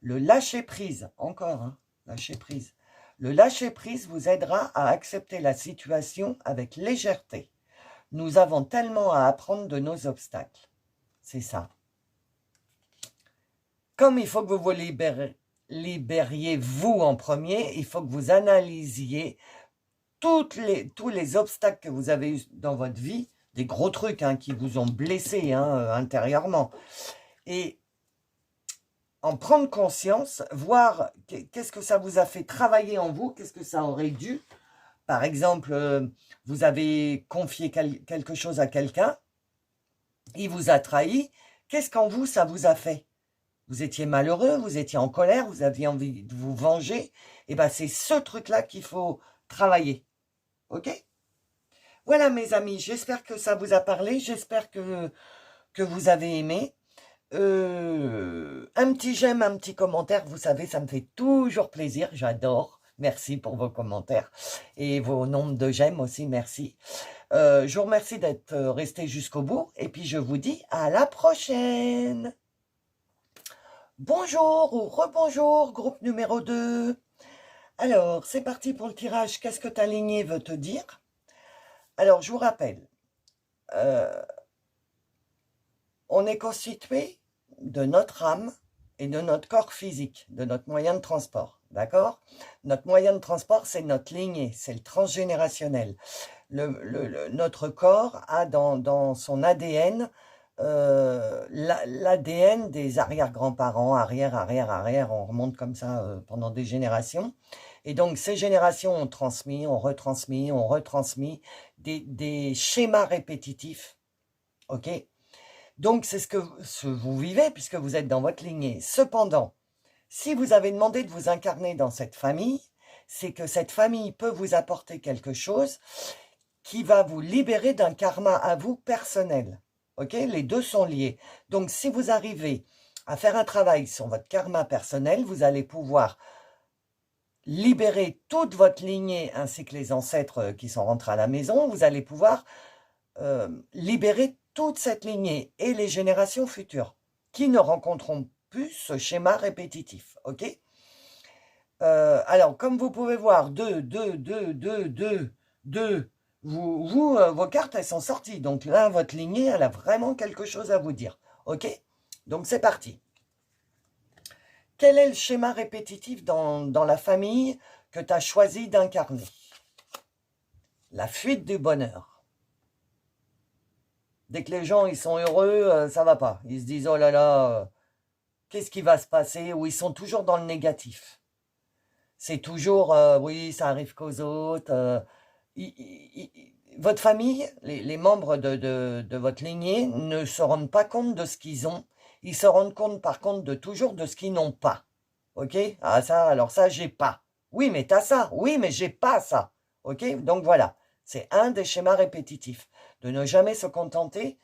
Le lâcher-prise, encore, hein, lâcher-prise. Le lâcher-prise vous aidera à accepter la situation avec légèreté. Nous avons tellement à apprendre de nos obstacles. C'est ça. Comme il faut que vous vous libériez vous en premier, il faut que vous analysiez tous les obstacles que vous avez eu dans votre vie, des gros trucs hein, qui vous ont blessé hein, intérieurement. Et en prendre conscience, voir qu'est-ce que ça vous a fait travailler en vous, qu'est-ce que ça aurait dû. Par exemple, vous avez confié quelque chose à quelqu'un, il vous a trahi, qu'est-ce qu'en vous ça vous a fait? Vous étiez malheureux, vous étiez en colère, vous aviez envie de vous venger, et bien c'est ce truc-là qu'il faut travailler. Ok? Voilà mes amis, j'espère que ça vous a parlé, j'espère que vous avez aimé. Un petit j'aime, un petit commentaire, vous savez, ça me fait toujours plaisir, j'adore. Merci pour vos commentaires et vos nombres de j'aime aussi, merci. Je vous remercie d'être resté jusqu'au bout et puis je vous dis à la prochaine. Bonjour ou rebonjour, groupe numéro 2. Alors, c'est parti pour le tirage. Qu'est-ce que ta lignée veut te dire? Alors, je vous rappelle, on est constitué de notre âme et de notre corps physique, de notre moyen de transport, d'accord? Notre moyen de transport, c'est notre lignée, c'est le transgénérationnel. Notre corps a dans son ADN l'ADN des arrière-grands-parents, arrière, on remonte comme ça pendant des générations. Et donc, ces générations ont transmis, ont retransmis des schémas répétitifs, ok? Donc, c'est ce que vous vivez puisque vous êtes dans votre lignée. Cependant, si vous avez demandé de vous incarner dans cette famille, c'est que cette famille peut vous apporter quelque chose qui va vous libérer d'un karma à vous personnel. Ok? Les deux sont liés. Donc, si vous arrivez à faire un travail sur votre karma personnel, vous allez pouvoir libérer toute votre lignée ainsi que les ancêtres qui sont rentrés à la maison. Vous allez pouvoir libérer toute cette lignée et les générations futures qui ne rencontreront plus ce schéma répétitif. Ok? Alors, comme vous pouvez voir, 2, 2, 2, 2, 2, 2, vos cartes, elles sont sorties. Donc là, votre lignée, elle a vraiment quelque chose à vous dire. Ok? Donc, c'est parti. Quel est le schéma répétitif dans la famille que tu as choisi d'incarner? La fuite du bonheur. Dès que les gens ils sont heureux, ça va pas. Ils se disent, oh là là, qu'est-ce qui va se passer? Ou ils sont toujours dans le négatif. C'est toujours, oui, ça arrive qu'aux autres. Votre famille, les membres de votre lignée ne se rendent pas compte de ce qu'ils ont. Ils se rendent compte par contre toujours de ce qu'ils n'ont pas. Ok? Ah ça, alors ça, j'ai pas. Oui, mais t'as ça. Oui, mais j'ai pas ça. Ok? Donc voilà, c'est un des schémas répétitifs. De ne jamais se contenter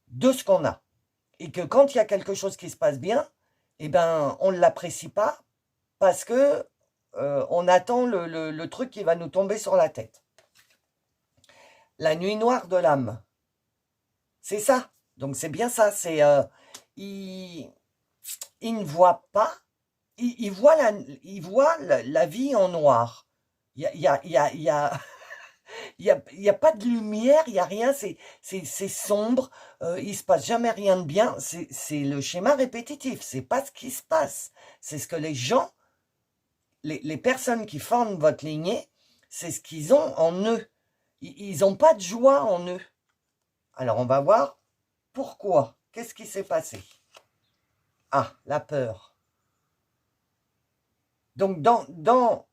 de ce qu'on a. Et que quand il y a quelque chose qui se passe bien, eh ben, on ne l'apprécie pas parce que on attend le truc qui va nous tomber sur la tête. La nuit noire de l'âme. C'est ça. Donc c'est bien ça. C'est il ne voit pas. Il voit la vie en noir. Il y a, il y a pas de lumière, il y a rien. C'est sombre. Il se passe jamais rien de bien. C'est le schéma répétitif. C'est pas ce qui se passe. C'est ce que les gens, les personnes qui forment votre lignée, c'est ce qu'ils ont en eux. Ils n'ont pas de joie en eux. Alors, on va voir pourquoi. Qu'est-ce qui s'est passé? Ah, la peur. Donc, dans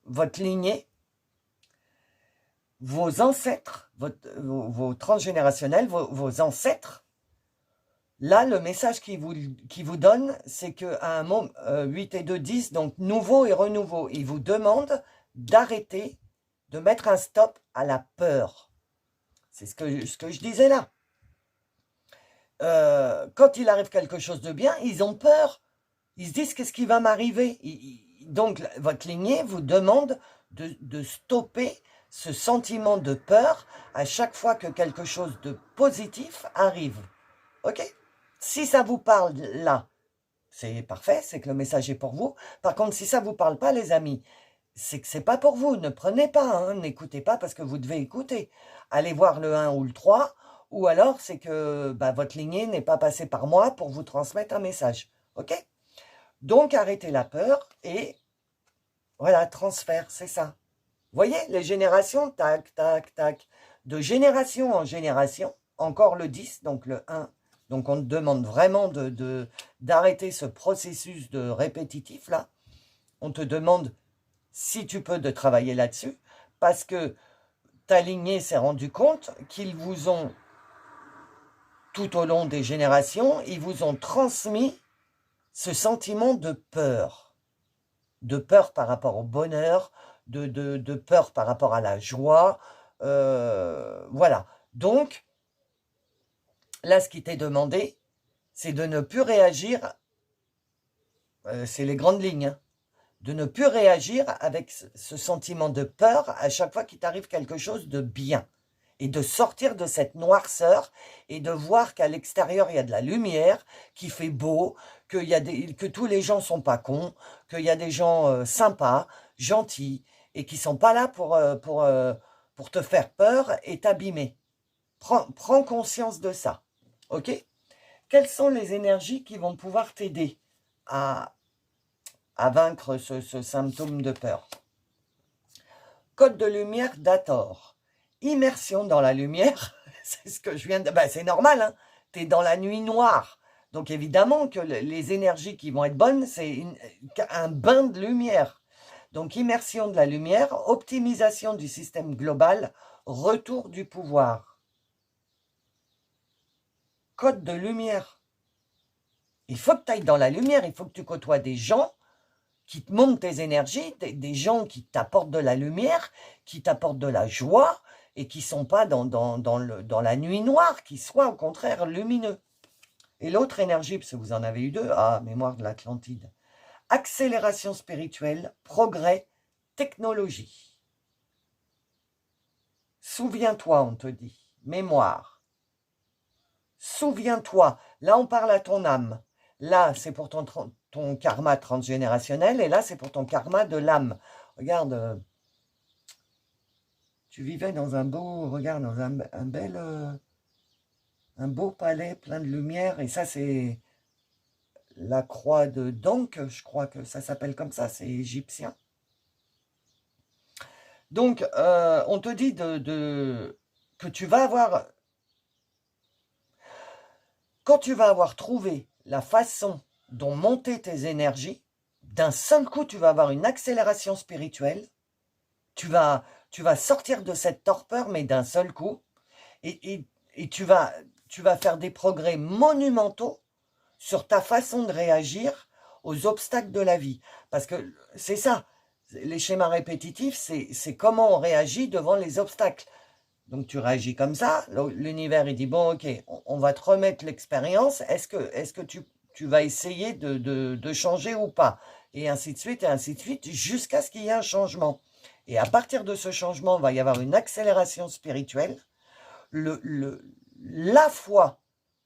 votre lignée, vos ancêtres, vos transgénérationnels, vos ancêtres, là, le message qui vous donne, c'est qu'à un moment, 8 et 2, 10, donc nouveau et renouveau, il vous demande d'arrêter, de mettre un stop à la peur. C'est ce que je disais là. Quand il arrive quelque chose de bien, ils ont peur. Ils se disent, qu'est-ce qui va m'arriver? Donc, votre lignée vous demande de stopper ce sentiment de peur à chaque fois que quelque chose de positif arrive. Ok? Si ça vous parle là, c'est parfait, c'est que le message est pour vous. Par contre, si ça ne vous parle pas, les amis, c'est que c'est pas pour vous. Ne prenez pas, hein, n'écoutez pas parce que vous devez écouter. Allez voir le 1 ou le 3, ou alors c'est que votre lignée n'est pas passée par moi pour vous transmettre un message. Ok? Donc, arrêtez la peur et voilà, transfert, c'est ça. Vous voyez, les générations, tac, tac, tac, de génération en génération, encore le 10, donc le 1, Donc, on te demande vraiment d'arrêter ce processus de répétitif, là. On te demande, si tu peux, de travailler là-dessus, parce que ta lignée s'est rendue compte qu'ils vous ont, tout au long des générations, ils vous ont transmis ce sentiment de peur. De peur par rapport au bonheur, de peur par rapport à la joie. Voilà. Donc, là, ce qui t'est demandé, c'est de ne plus réagir, c'est les grandes lignes, hein, de ne plus réagir avec ce sentiment de peur à chaque fois qu'il t'arrive quelque chose de bien. Et de sortir de cette noirceur et de voir qu'à l'extérieur, il y a de la lumière, qu'il fait beau, que tous les gens sont pas cons, qu'il y a des gens sympas, gentils, et qui sont pas là pour te faire peur et t'abîmer. Prends conscience de ça. Ok? Quelles sont les énergies qui vont pouvoir t'aider à vaincre ce symptôme de peur? Code de lumière d'Hathor. Immersion dans la lumière, c'est ce que je viens de... Ben, c'est normal, hein, tu es dans la nuit noire. Donc évidemment que les énergies qui vont être bonnes, c'est un bain de lumière. Donc immersion de la lumière, optimisation du système global, retour du pouvoir. Code de lumière. Il faut que tu ailles dans la lumière, il faut que tu côtoies des gens qui te montent tes énergies, des gens qui t'apportent de la lumière, qui t'apportent de la joie, et qui ne sont pas dans la nuit noire, qui soient au contraire lumineux. Et l'autre énergie, parce que vous en avez eu deux, mémoire de l'Atlantide. Accélération spirituelle, progrès, technologie. Souviens-toi, on te dit, mémoire. Souviens-toi, là on parle à ton âme. Là, c'est pour ton karma transgénérationnel, et là, c'est pour ton karma de l'âme. Regarde, tu vivais dans un beau, regarde, dans un beau palais plein de lumière, et ça, c'est la croix de Donk, je crois que ça s'appelle comme ça, c'est égyptien. Donc, on te dit que tu vas avoir, quand tu vas avoir trouvé la façon dont monter tes énergies, d'un seul coup, tu vas avoir une accélération spirituelle, tu vas sortir de cette torpeur, mais d'un seul coup, et tu vas faire des progrès monumentaux sur ta façon de réagir aux obstacles de la vie. Parce que c'est ça, les schémas répétitifs, c'est comment on réagit devant les obstacles. Donc tu réagis comme ça, l'univers il dit, bon ok, on va te remettre l'expérience, est-ce que tu vas essayer de changer ou pas? Et ainsi de suite, jusqu'à ce qu'il y ait un changement. Et à partir de ce changement, il va y avoir une accélération spirituelle. La fois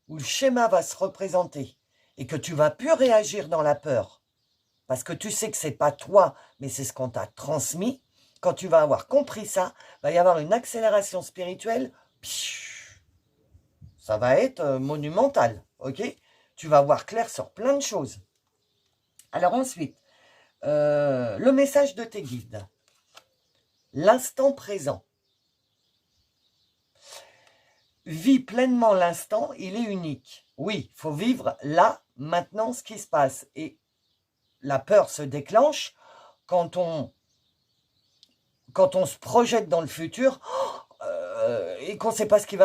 où le schéma va se représenter et que tu vas plus réagir dans la peur, parce que tu sais que c'est pas toi, mais c'est ce qu'on t'a transmis, quand tu vas avoir compris ça, il va y avoir une accélération spirituelle, ça va être monumental, ok? Tu vas voir clair sur plein de choses. Alors ensuite, le message de tes guides. L'instant présent. Vis pleinement l'instant, il est unique. Oui, il faut vivre là, maintenant, ce qui se passe. Et la peur se déclenche quand on se projette dans le futur et qu'on ne sait pas ce qui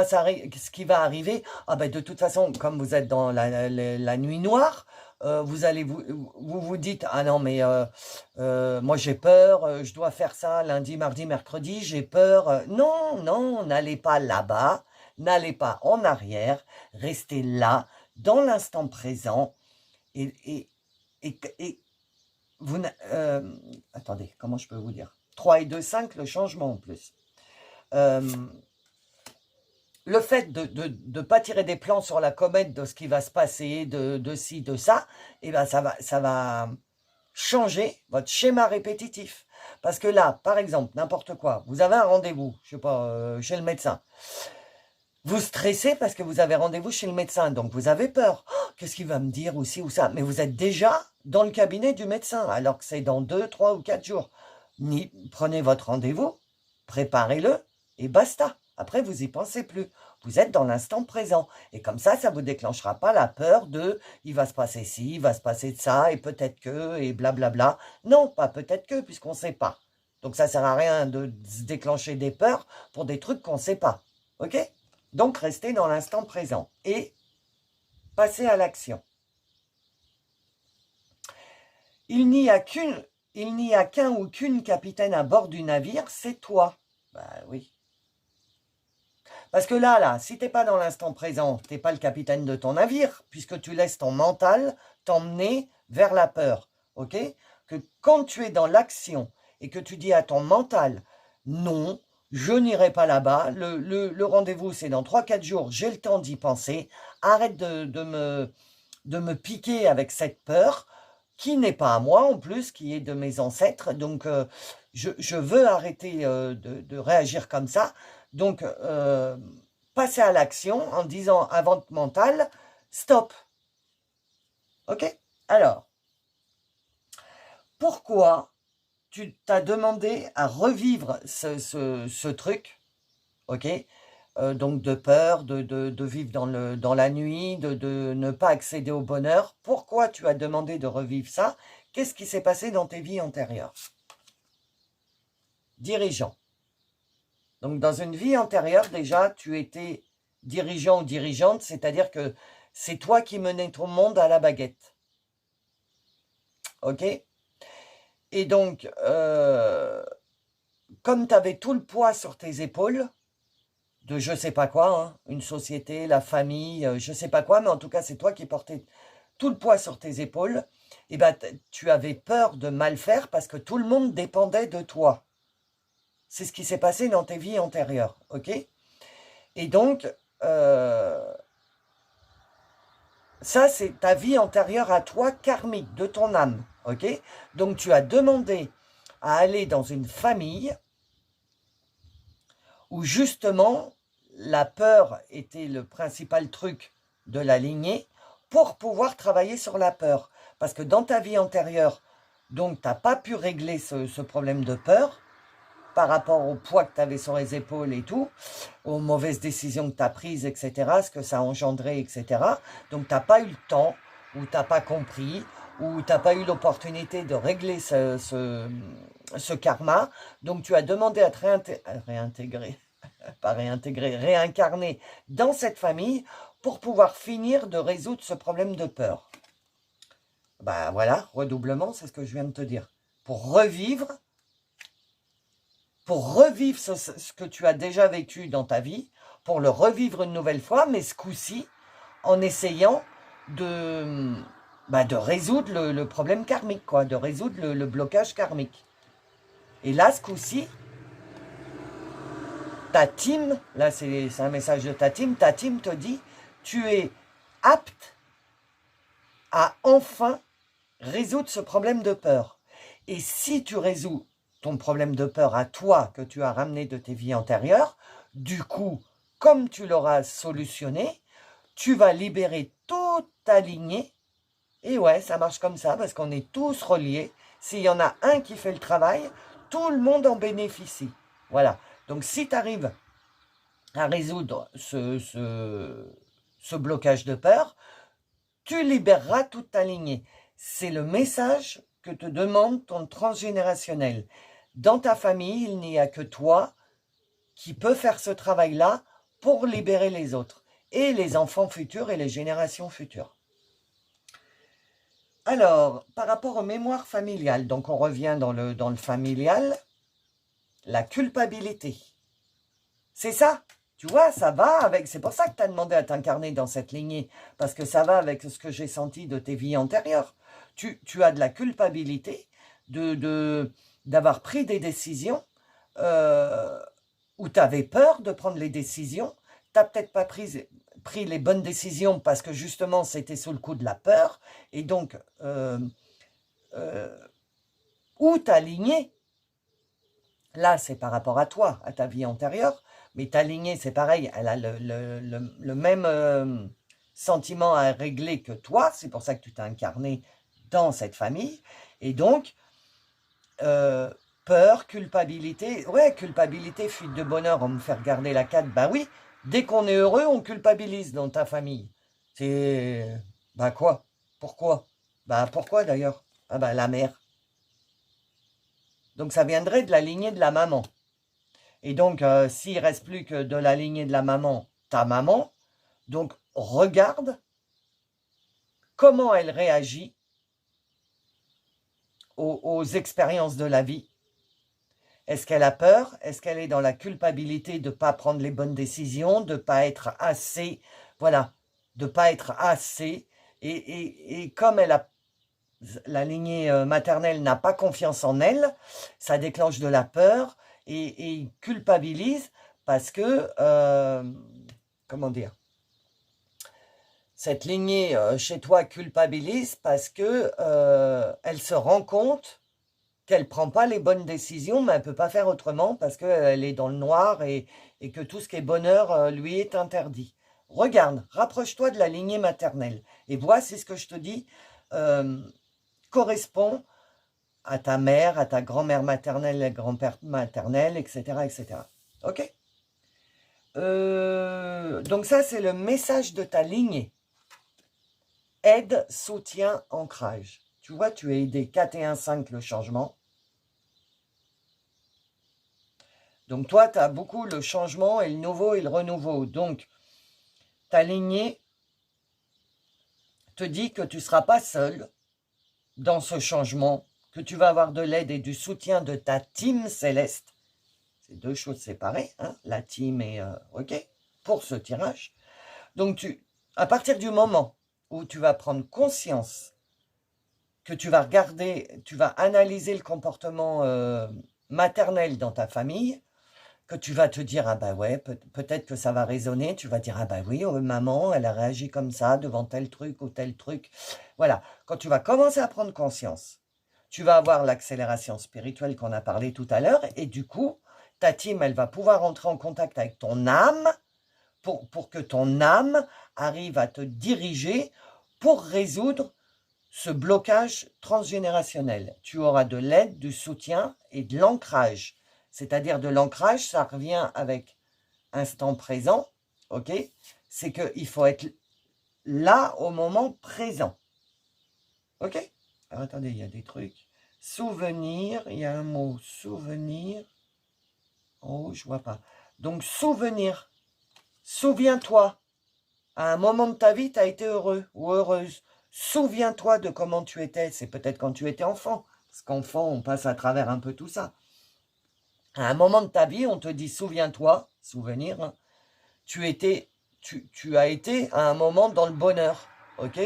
va arriver. Ah ben, de toute façon, comme vous êtes dans la nuit noire, vous dites, ah non mais moi j'ai peur, je dois faire ça lundi, mardi, mercredi, j'ai peur. Non, n'allez pas là-bas, n'allez pas en arrière, restez là, dans l'instant présent, et vous... attendez, comment je peux vous dire? 3 et 2, 5, le changement en plus. Le fait de ne pas tirer des plans sur la comète de ce qui va se passer, de ci, de ça, eh ben ça va changer votre schéma répétitif. Parce que là, par exemple, n'importe quoi, vous avez un rendez-vous, je sais pas, chez le médecin. Vous stressez parce que vous avez rendez-vous chez le médecin, donc vous avez peur. Oh, qu'est-ce qu'il va me dire ou ci ou ça? Mais vous êtes déjà dans le cabinet du médecin, alors que c'est dans 2, 3 ou 4 jours. Prenez votre rendez-vous, préparez-le et basta. Après, vous y pensez plus. Vous êtes dans l'instant présent. Et comme ça ne vous déclenchera pas la peur de il va se passer ci, il va se passer de ça, et peut-être que, et blablabla. Non, pas peut-être que, puisqu'on ne sait pas. Donc ça ne sert à rien de se déclencher des peurs pour des trucs qu'on ne sait pas. Ok? Donc restez dans l'instant présent et passez à l'action. Il n'y a qu'un ou qu'une capitaine à bord du navire, c'est toi. Bah oui. Parce que là, si tu n'es pas dans l'instant présent, tu n'es pas le capitaine de ton navire, puisque tu laisses ton mental t'emmener vers la peur. Ok? Que quand tu es dans l'action et que tu dis à ton mental, non, je n'irai pas là-bas, le rendez-vous c'est dans 3-4 jours, j'ai le temps d'y penser, arrête de me piquer avec cette peur, qui n'est pas à moi en plus, qui est de mes ancêtres, donc je veux arrêter de réagir comme ça, donc passer à l'action en disant à votre mental, stop. Ok? Alors, pourquoi tu t'as demandé à revivre ce truc, ok, donc de peur, de vivre dans la nuit, de ne pas accéder au bonheur. Pourquoi tu as demandé de revivre ça? Qu'est-ce qui s'est passé dans tes vies antérieures? Dirigeant. Donc dans une vie antérieure, déjà, tu étais dirigeant ou dirigeante, c'est-à-dire que c'est toi qui menais ton monde à la baguette. Ok? Et donc, comme tu avais tout le poids sur tes épaules, de je sais pas quoi, hein, une société, la famille, je sais pas quoi, mais en tout cas, c'est toi qui portais tout le poids sur tes épaules, et ben, tu avais peur de mal faire parce que tout le monde dépendait de toi. C'est ce qui s'est passé dans tes vies antérieures, ok? Et donc, ça, c'est ta vie antérieure à toi, karmique, de ton âme, ok? Donc, tu as demandé à aller dans une famille où justement, la peur était le principal truc de la lignée pour pouvoir travailler sur la peur. Parce que dans ta vie antérieure, donc tu n'as pas pu régler ce problème de peur par rapport au poids que tu avais sur les épaules et tout, aux mauvaises décisions que tu as prises, etc., ce que ça a engendré, etc. Donc tu n'as pas eu le temps, ou tu n'as pas compris, ou tu n'as pas eu l'opportunité de régler ce karma. Donc tu as demandé à te réintégrer, pas réintégrer, réincarner dans cette famille pour pouvoir finir de résoudre ce problème de peur. Ben voilà, redoublement, c'est ce que je viens de te dire. Pour revivre ce que tu as déjà vécu dans ta vie, pour le revivre une nouvelle fois, mais ce coup-ci, en essayant de résoudre le problème karmique, quoi, de résoudre le blocage karmique. Et là, ce coup-ci, ta team, là c'est un message de ta team te dit, tu es apte à enfin résoudre ce problème de peur. Et si tu résous ton problème de peur à toi que tu as ramené de tes vies antérieures, du coup, comme tu l'auras solutionné, tu vas libérer toute ta lignée. Et ouais, ça marche comme ça parce qu'on est tous reliés. S'il y en a un qui fait le travail, tout le monde en bénéficie. Voilà. Donc si tu arrives à résoudre ce blocage de peur, tu libéreras toute ta lignée. C'est le message que te demande ton transgénérationnel. Dans ta famille, il n'y a que toi qui peux faire ce travail-là pour libérer les autres, et les enfants futurs et les générations futures. Alors, par rapport aux mémoires familiales, donc on revient dans le familial, la culpabilité. C'est ça, tu vois, ça va avec, c'est pour ça que tu as demandé à t'incarner dans cette lignée, parce que ça va avec ce que j'ai senti de tes vies antérieures. Tu as de la culpabilité d'avoir pris des décisions où tu avais peur de prendre les décisions. Tu n'as peut-être pas pris les bonnes décisions parce que justement c'était sous le coup de la peur, et donc où tu as aligné. Là, c'est par rapport à toi, à ta vie antérieure, mais ta lignée, c'est pareil, elle a le même sentiment à régler que toi, c'est pour ça que tu t'es incarné dans cette famille, et donc, Peur, culpabilité. Ouais, culpabilité, fuite de bonheur, on me fait regarder la carte. Ben oui, dès qu'on est heureux, on culpabilise dans ta famille. C'est... Bah quoi? Pourquoi? Bah pourquoi d'ailleurs? Ah bah la mère. Donc ça viendrait de la lignée de la maman. Et donc, s'il reste plus que de la lignée de la maman, ta maman, donc regarde comment elle réagit aux expériences de la vie. Est-ce qu'elle a peur? Est-ce qu'elle est dans la culpabilité de ne pas prendre les bonnes décisions, de ne pas être assez, voilà, de ne pas être assez. Et comme elle a, la lignée maternelle n'a pas confiance en elle, ça déclenche de la peur et il culpabilise parce que, comment dire, cette lignée chez toi culpabilise parce que elle se rend compte qu'elle ne prend pas les bonnes décisions, mais elle ne peut pas faire autrement parce qu'elle est dans le noir et que tout ce qui est bonheur lui est interdit. Regarde, rapproche-toi de la lignée maternelle et vois si ce que je te dis correspond à ta mère, à ta grand-mère maternelle, grand-père maternel, etc., etc. Ok? Donc ça, c'est le message de ta lignée. Aide, soutien, ancrage. Tu vois, tu es aidé 4 et 1, 5, le changement. Donc toi, tu as beaucoup le changement et le nouveau et le renouveau. Donc, ta lignée te dit que tu ne seras pas seul dans ce changement, que tu vas avoir de l'aide et du soutien de ta team céleste. C'est deux choses séparées, hein, la team et OK, pour ce tirage. Donc, à partir du moment où tu vas prendre conscience que tu vas regarder, tu vas analyser le comportement maternel dans ta famille, que tu vas te dire, ah bah ouais, peut-être que ça va résonner, tu vas dire, ah bah oui, maman, elle a réagi comme ça devant tel truc ou tel truc. Voilà, quand tu vas commencer à prendre conscience, tu vas avoir l'accélération spirituelle qu'on a parlé tout à l'heure, et du coup, ta team, elle va pouvoir entrer en contact avec ton âme, pour que ton âme arrive à te diriger pour résoudre ce blocage transgénérationnel. Tu auras de l'aide, du soutien et de l'ancrage. C'est-à-dire de l'ancrage, ça revient avec instant présent, ok? C'est qu'il faut être là au moment présent, ok? Alors attendez, il y a des trucs. Souvenir, il y a un mot, souvenir. Oh, je vois pas. Donc souvenir, souviens-toi. À un moment de ta vie, tu as été heureux ou heureuse. Souviens-toi de comment tu étais. C'est peut-être quand tu étais enfant. Parce qu'enfant, on passe à travers un peu tout ça. À un moment de ta vie, on te dit souviens-toi, souvenir, hein, tu as été à un moment dans le bonheur. Ok?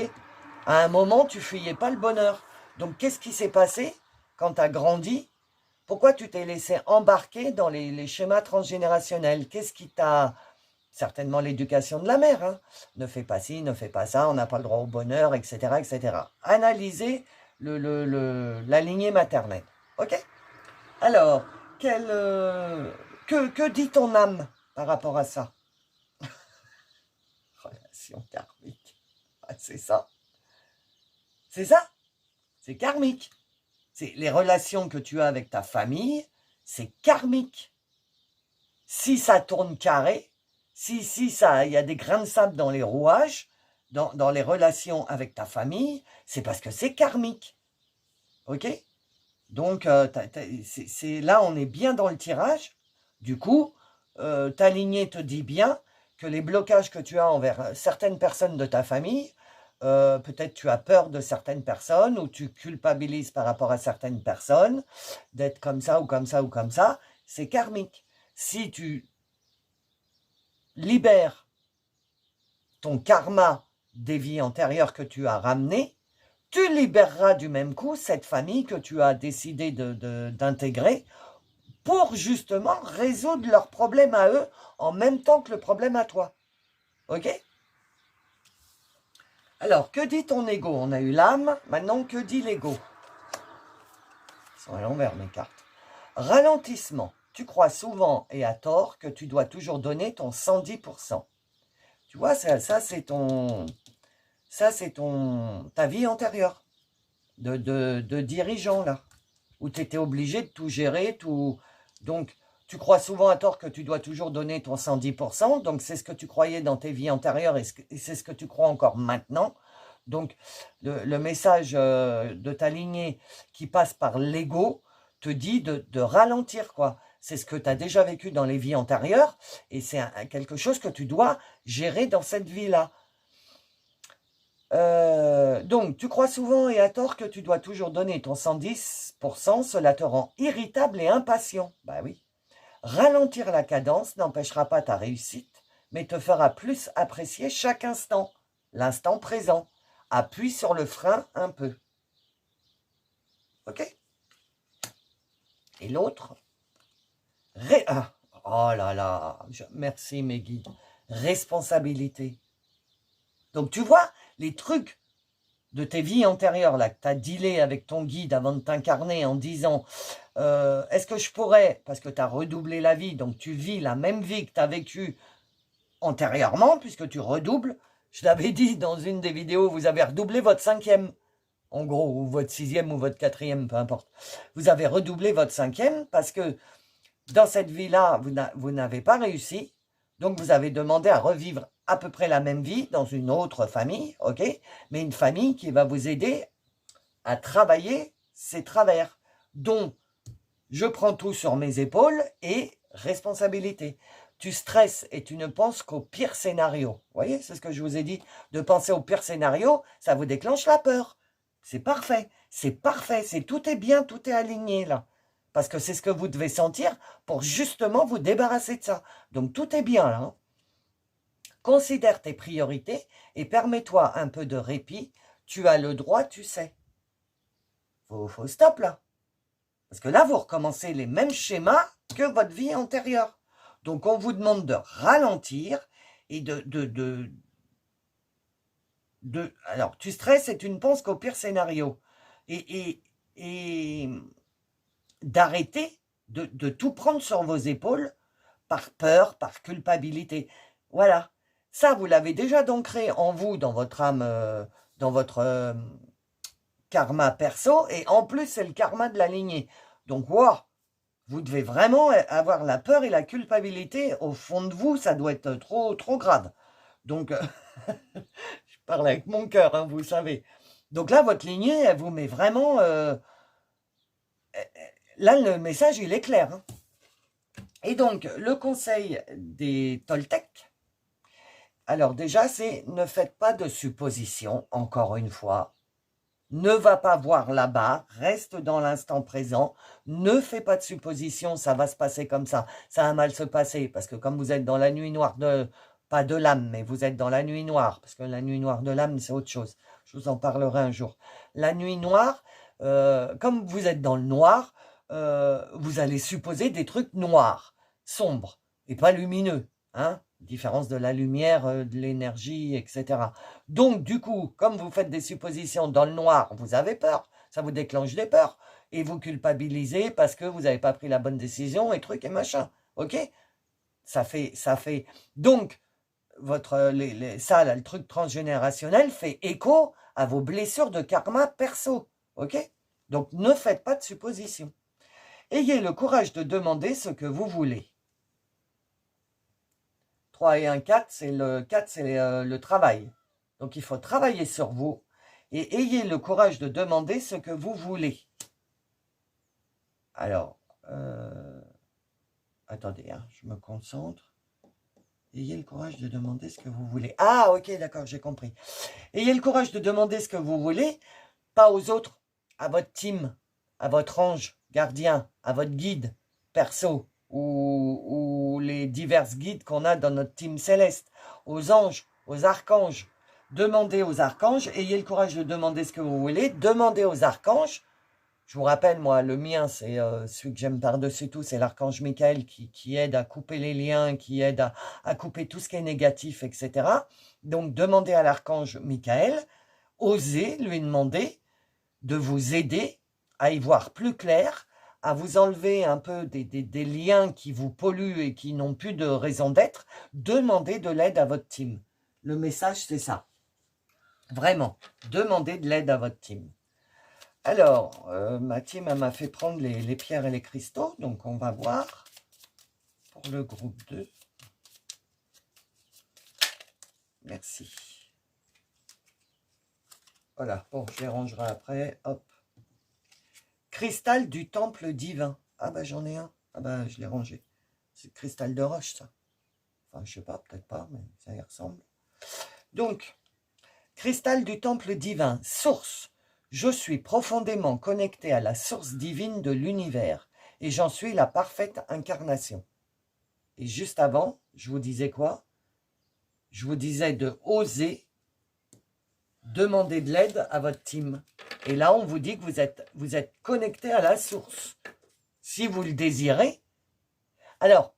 À un moment, tu fuyais pas le bonheur. Donc, qu'est-ce qui s'est passé quand tu as grandi? Pourquoi tu t'es laissé embarquer dans les schémas transgénérationnels? Qu'est-ce qui t'a... Certainement l'éducation de la mère. Hein. Ne fais pas ci, ne fais pas ça, on n'a pas le droit au bonheur, etc. etc. Analysez la lignée maternelle. Ok? Alors, que dit ton âme par rapport à ça? Relation karmique. Ah, c'est ça. C'est ça. C'est karmique. C'est les relations que tu as avec ta famille, c'est karmique. Si ça tourne carré, si ça, il y a des grains de sable dans les rouages, dans les relations avec ta famille, c'est parce que c'est karmique. Ok? Donc, là, on est bien dans le tirage. Du coup, ta lignée te dit bien que les blocages que tu as envers certaines personnes de ta famille, peut-être tu as peur de certaines personnes ou tu culpabilises par rapport à certaines personnes d'être comme ça ou comme ça ou comme ça, c'est karmique. Si tu libères ton karma des vies antérieures que tu as ramené, tu libéreras du même coup cette famille que tu as décidé d'intégrer pour justement résoudre leurs problèmes à eux en même temps que le problème à toi. Ok? Alors, que dit ton ego? On a eu l'âme, maintenant que dit l'ego? Ils sont à l'envers mes cartes. Ralentissement. Tu crois souvent et à tort que tu dois toujours donner ton 110%. Tu vois, ça c'est ta vie antérieure de dirigeant là. où tu étais obligé de tout gérer, tout... Donc, tu crois souvent à tort que tu dois toujours donner ton 110%, donc c'est ce que tu croyais dans tes vies antérieures et c'est ce que tu crois encore maintenant. Donc, le message de ta lignée qui passe par l'ego te dit de ralentir, quoi. C'est ce que tu as déjà vécu dans les vies antérieures et c'est quelque chose que tu dois gérer dans cette vie-là. Donc, tu crois souvent et à tort que tu dois toujours donner ton 110%, cela te rend irritable et impatient. Bah oui. Ralentir la cadence n'empêchera pas ta réussite, mais te fera plus apprécier chaque instant, l'instant présent. Appuie sur le frein un peu. Ok? Et l'autre? Oh là là, merci mes guides. Responsabilité. Donc tu vois, les trucs de tes vies antérieures, là, que tu as dealé avec ton guide avant de t'incarner en disant est-ce que je pourrais, parce que tu as redoublé la vie, donc tu vis la même vie que tu as vécue antérieurement, puisque tu redoubles. Je l'avais dit dans une des vidéos, vous avez redoublé votre 5e, en gros, ou votre 6e ou votre 4e, peu importe. Vous avez redoublé votre 5e parce que dans cette vie-là, vous n'avez pas réussi, donc vous avez demandé à revivre à peu près la même vie dans une autre famille, ok? Mais une famille qui va vous aider à travailler ces travers, dont je prends tout sur mes épaules et responsabilité. Tu stresses et tu ne penses qu'au pire scénario. Vous voyez, c'est ce que je vous ai dit. De penser au pire scénario, ça vous déclenche la peur. C'est parfait, tout est bien, tout est aligné là. Parce que c'est ce que vous devez sentir pour justement vous débarrasser de ça. Donc tout est bien là. Considère tes priorités et permets-toi un peu de répit. Tu as le droit, tu sais. Faut stop là. Parce que là, vous recommencez les mêmes schémas que votre vie antérieure. Donc, on vous demande de ralentir et alors, tu stresses et tu ne penses qu'au pire scénario. Et d'arrêter de tout prendre sur vos épaules par peur, par culpabilité. Voilà. Ça, vous l'avez déjà ancré en vous, dans votre âme, dans votre karma perso, et en plus, c'est le karma de la lignée. Donc, wow, vous devez vraiment avoir la peur et la culpabilité au fond de vous, ça doit être trop, trop grave. Donc, je parle avec mon cœur, hein, vous savez. Donc là, votre lignée, elle vous met vraiment... là, le message, il est clair. Hein. Et donc, le conseil des Toltecs, alors déjà, c'est ne faites pas de suppositions, encore une fois. Ne va pas voir là-bas, reste dans l'instant présent, ne fais pas de suppositions, ça va se passer comme ça va mal se passer, parce que comme vous êtes dans la nuit noire pas de l'âme, mais vous êtes dans la nuit noire, parce que la nuit noire de l'âme, c'est autre chose, je vous en parlerai un jour. La nuit noire, comme vous êtes dans le noir, vous allez supposer des trucs noirs, sombres, et pas lumineux, hein. Différence de la lumière, de l'énergie, etc. Donc, du coup, comme vous faites des suppositions dans le noir, vous avez peur, ça vous déclenche des peurs, et vous culpabilisez parce que vous n'avez pas pris la bonne décision, et trucs et machin, ok? Ça fait... Donc, ça, là, le truc transgénérationnel fait écho à vos blessures de karma perso, ok? Donc, ne faites pas de suppositions. Ayez le courage de demander ce que vous voulez. 3 et 1, 4, c'est le travail. Donc, il faut travailler sur vous et ayez le courage de demander ce que vous voulez. Alors, attendez, hein, je me concentre. Ayez le courage de demander ce que vous voulez. Ah, ok, d'accord, j'ai compris. Ayez le courage de demander ce que vous voulez, pas aux autres, à votre team, à votre ange gardien, à votre guide perso, ou les divers guides qu'on a dans notre team céleste, aux anges, aux archanges. Demandez aux archanges, ayez le courage de demander ce que vous voulez, demandez aux archanges. Je vous rappelle, moi, le mien, c'est celui que j'aime par-dessus tout, c'est l'archange Michael qui aide à couper les liens, qui aide à couper tout ce qui est négatif, etc. Donc, demandez à l'archange Michael, osez lui demander de vous aider à y voir plus clair, à vous enlever un peu des liens qui vous polluent et qui n'ont plus de raison d'être. Demandez de l'aide à votre team. Le message, c'est ça. Vraiment, demandez de l'aide à votre team. Alors, ma team m'a fait prendre les pierres et les cristaux, donc on va voir pour le groupe 2. Merci. Voilà, bon, je les rangerai après, hop. Cristal du temple divin. Ah bah j'en ai un. Ah bah je l'ai rangé. C'est cristal de roche, ça. Enfin, je sais pas, peut-être pas, mais ça y ressemble. Donc, cristal du temple divin, source. Je suis profondément connecté à la source divine de l'univers et j'en suis la parfaite incarnation. Et juste avant, je vous disais quoi? Je vous disais de oser demander de l'aide à votre team. Et là, on vous dit que vous êtes connecté à la source. Si vous le désirez. Alors,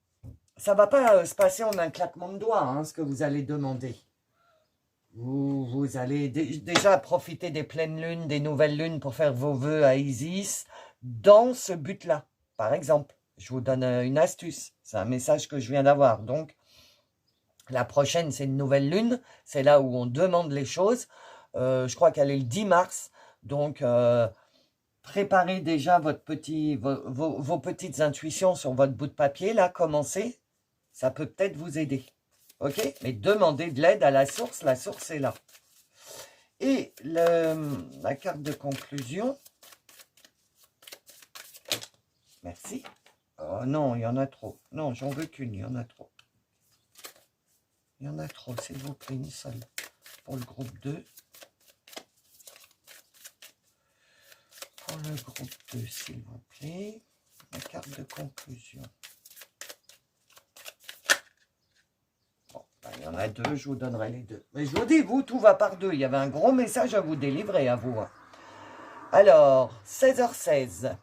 ça ne va pas se passer en un claquement de doigts, hein, ce que vous allez demander. Vous allez déjà profiter des pleines lunes, des nouvelles lunes pour faire vos vœux à Isis dans ce but-là. Par exemple, je vous donne une astuce. C'est un message que je viens d'avoir. Donc, la prochaine, c'est une nouvelle lune. C'est là où on demande les choses. Je crois qu'elle est le 10 mars. Donc, préparez déjà vos petites intuitions sur votre bout de papier. Là, commencez. Ça peut peut-être vous aider. OK? Mais demandez de l'aide à la source. La source est là. Et la carte de conclusion. Merci. Oh non, il y en a trop. Non, j'en veux qu'une. Il y en a trop. Il y en a trop, s'il vous plaît. Une seule. Pour le groupe 2. Pour le groupe 2, s'il vous plaît. La carte de conclusion. Bon, ben, il y en a deux, je vous donnerai les deux. Mais je vous dis, vous, tout va par deux. Il y avait un gros message à vous délivrer, à vous. Alors, 16h16.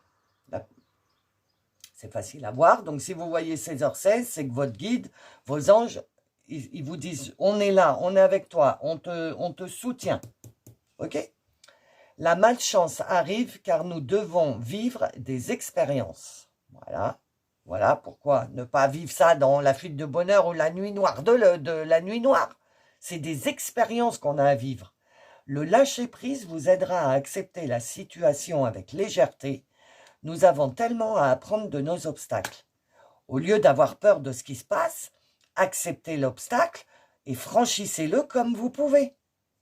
C'est facile à voir. Donc, si vous voyez 16h16, c'est que votre guide, vos anges, ils vous disent, on est là, on est avec toi, on te soutient. OK? La malchance arrive car nous devons vivre des expériences. Voilà. Voilà pourquoi ne pas vivre ça dans la fuite de bonheur ou la nuit noire de la nuit noire. C'est des expériences qu'on a à vivre. Le lâcher-prise vous aidera à accepter la situation avec légèreté. Nous avons tellement à apprendre de nos obstacles. Au lieu d'avoir peur de ce qui se passe, acceptez l'obstacle et franchissez-le comme vous pouvez.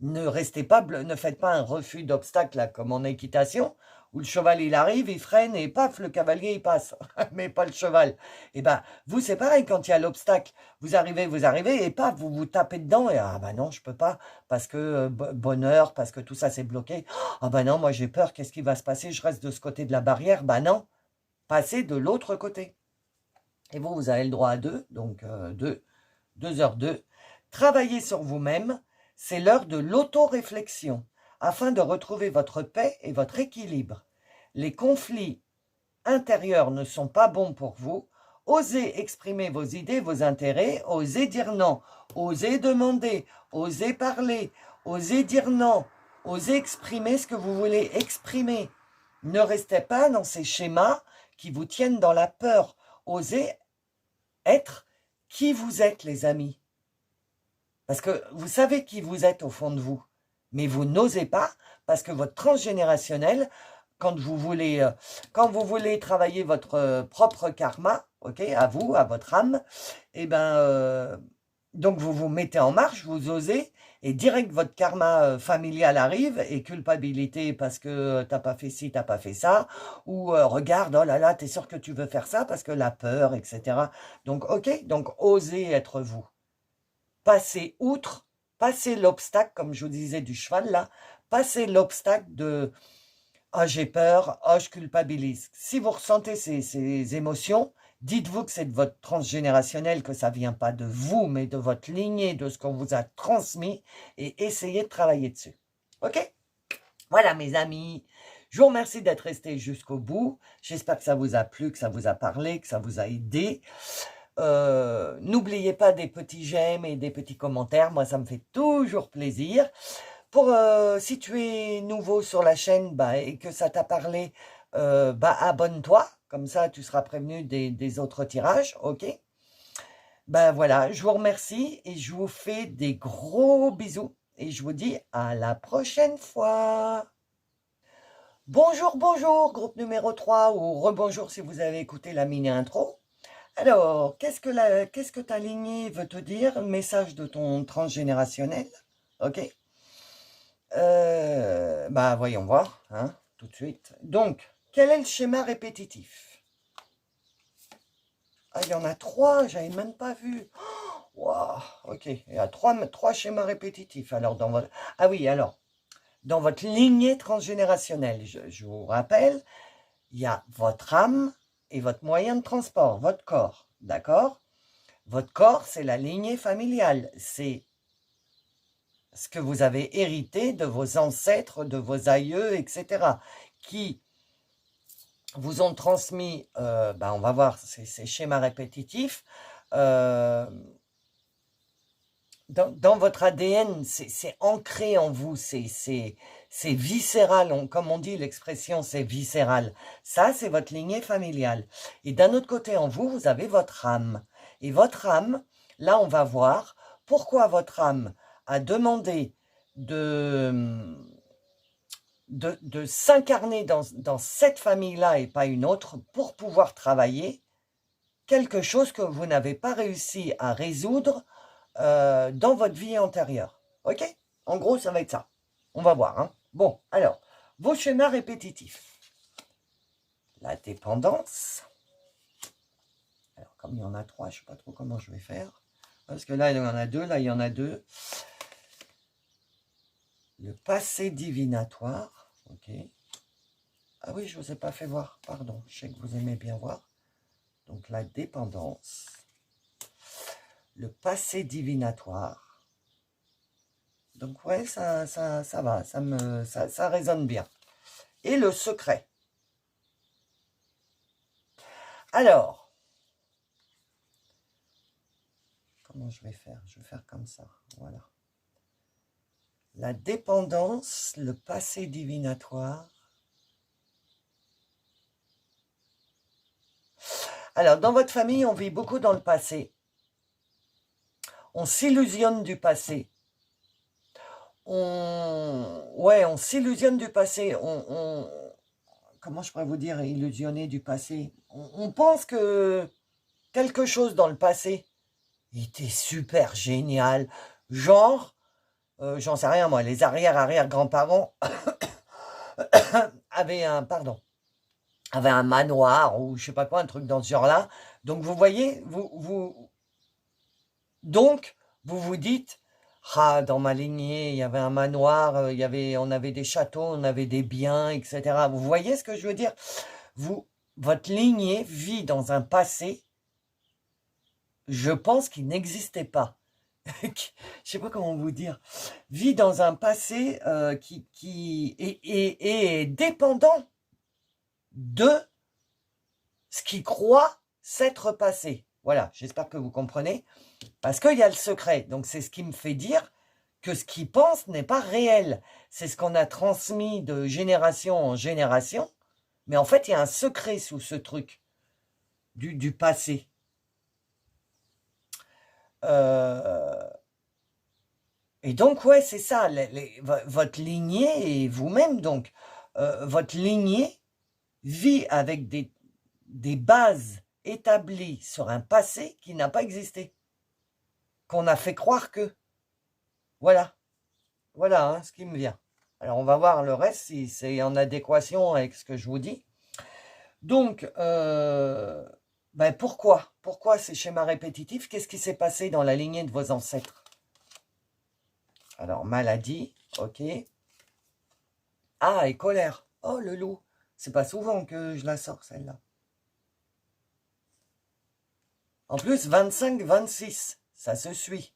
Ne restez pas, ne faites pas un refus d'obstacle comme en équitation, où le cheval il arrive, il freine et paf, le cavalier il passe, mais pas le cheval. Et ben vous c'est pareil quand il y a l'obstacle, vous arrivez et paf, vous vous tapez dedans et ah ben non je peux pas parce que bonheur, parce que tout ça c'est bloqué. Ah ben non moi j'ai peur, qu'est-ce qui va se passer? Je reste de ce côté de la barrière, ben non, passez de l'autre côté. Et vous avez le droit à deux, donc 2h2. Travaillez sur vous-même. C'est l'heure de l'auto-réflexion, afin de retrouver votre paix et votre équilibre. Les conflits intérieurs ne sont pas bons pour vous. Osez exprimer vos idées, vos intérêts, osez dire non, osez demander, osez parler, osez dire non, osez exprimer ce que vous voulez exprimer. Ne restez pas dans ces schémas qui vous tiennent dans la peur. Osez être qui vous êtes, les amis. Parce que vous savez qui vous êtes au fond de vous, mais vous n'osez pas parce que votre transgénérationnel, quand vous voulez travailler votre propre karma, ok, à vous, à votre âme, et donc vous vous mettez en marche, vous osez, et direct votre karma familial arrive, et culpabilité parce que t'as pas fait ci, t'as pas fait ça, ou regarde, oh là là, t'es sûr que tu veux faire ça, parce que la peur, etc. Donc ok, donc osez être vous. Passez outre, passez l'obstacle, comme je vous disais du cheval là, passez l'obstacle de « Ah, j'ai peur, ah, je culpabilise ». Si vous ressentez ces émotions, dites-vous que c'est de votre transgénérationnel, que ça ne vient pas de vous, mais de votre lignée, de ce qu'on vous a transmis, et essayez de travailler dessus. OK? Voilà mes amis, je vous remercie d'être restés jusqu'au bout. J'espère que ça vous a plu, que ça vous a parlé, que ça vous a aidé. N'oubliez pas des petits j'aime et des petits commentaires, moi ça me fait toujours plaisir. Pour si tu es nouveau sur la chaîne et que ça t'a parlé, abonne-toi, comme ça tu seras prévenu des autres tirages, ok? Voilà, je vous remercie et je vous fais des gros bisous et je vous dis à la prochaine fois. Bonjour, bonjour, groupe numéro 3 ou rebonjour si vous avez écouté la mini-intro. Alors, qu'est-ce que ta lignée veut te dire? Message de ton transgénérationnel, ok? Bah, voyons voir, hein, tout de suite. Donc, quel est le schéma répétitif? Ah, il y en a 3, j'avais même pas vu. Waouh, ok, il y a trois schémas répétitifs. Alors, Ah oui, alors, dans votre lignée transgénérationnelle, je vous rappelle, il y a votre âme et votre moyen de transport, votre corps, d'accord? Votre corps, c'est la lignée familiale, c'est ce que vous avez hérité de vos ancêtres, de vos aïeux, etc., qui vous ont transmis, on va voir ces schémas répétitifs, euh, dans votre ADN, c'est ancré en vous, c'est viscéral, comme on dit l'expression, c'est viscéral. Ça, c'est votre lignée familiale. Et d'un autre côté en vous, vous avez votre âme. Et votre âme, là, on va voir pourquoi votre âme a demandé de s'incarner dans cette famille-là et pas une autre pour pouvoir travailler quelque chose que vous n'avez pas réussi à résoudre dans votre vie antérieure. Ok? En gros, ça va être ça. On va voir. Hein. Bon, alors, vos schémas répétitifs. La dépendance. Alors, comme il y en a 3, je ne sais pas trop comment je vais faire. Parce que là, il y en a 2, là, il y en a 2. Le passé divinatoire. Ok. Ah oui, je ne vous ai pas fait voir. Pardon, je sais que vous aimez bien voir. Donc, la dépendance. Le passé divinatoire. Donc ouais, ça va, ça résonne bien. Et le secret. Alors, comment je vais faire? Je vais faire comme ça, voilà. La dépendance, le passé divinatoire. Alors, dans votre famille, on vit beaucoup dans le passé. On s'illusionne du passé. On s'illusionne du passé. Comment je pourrais vous dire, illusionner du passé? On pense que quelque chose dans le passé était super génial. Genre, j'en sais rien moi, les arrière-arrière-grands-parents avaient un manoir ou je sais pas quoi, un truc dans ce genre-là. Donc vous voyez, donc vous vous dites, ah, dans ma lignée, il y avait un manoir, on avait des châteaux, on avait des biens, etc. Vous voyez ce que je veux dire? Votre lignée vit dans un passé, je pense qu'il n'existait pas. Je sais pas comment vous dire, vit dans un passé qui est dépendant de ce qu'il croit s'être passé. Voilà, j'espère que vous comprenez, parce qu'il y a le secret. Donc c'est ce qui me fait dire que ce qu'il pense n'est pas réel. C'est ce qu'on a transmis de génération en génération, mais en fait il y a un secret sous ce truc du passé. Et donc, ouais, c'est ça, votre lignée et vous-même, donc, votre lignée vit avec des bases établies sur un passé qui n'a pas existé, qu'on a fait croire que. Voilà, voilà hein, ce qui me vient. Alors, on va voir le reste si c'est en adéquation avec ce que je vous dis. Donc, pourquoi? Pourquoi ces schémas répétitifs? Qu'est-ce qui s'est passé dans la lignée de vos ancêtres? Alors, maladie, ok. Ah, et colère. Oh, le loup. C'est pas souvent que je la sors, celle-là. En plus, 25, 26, ça se suit.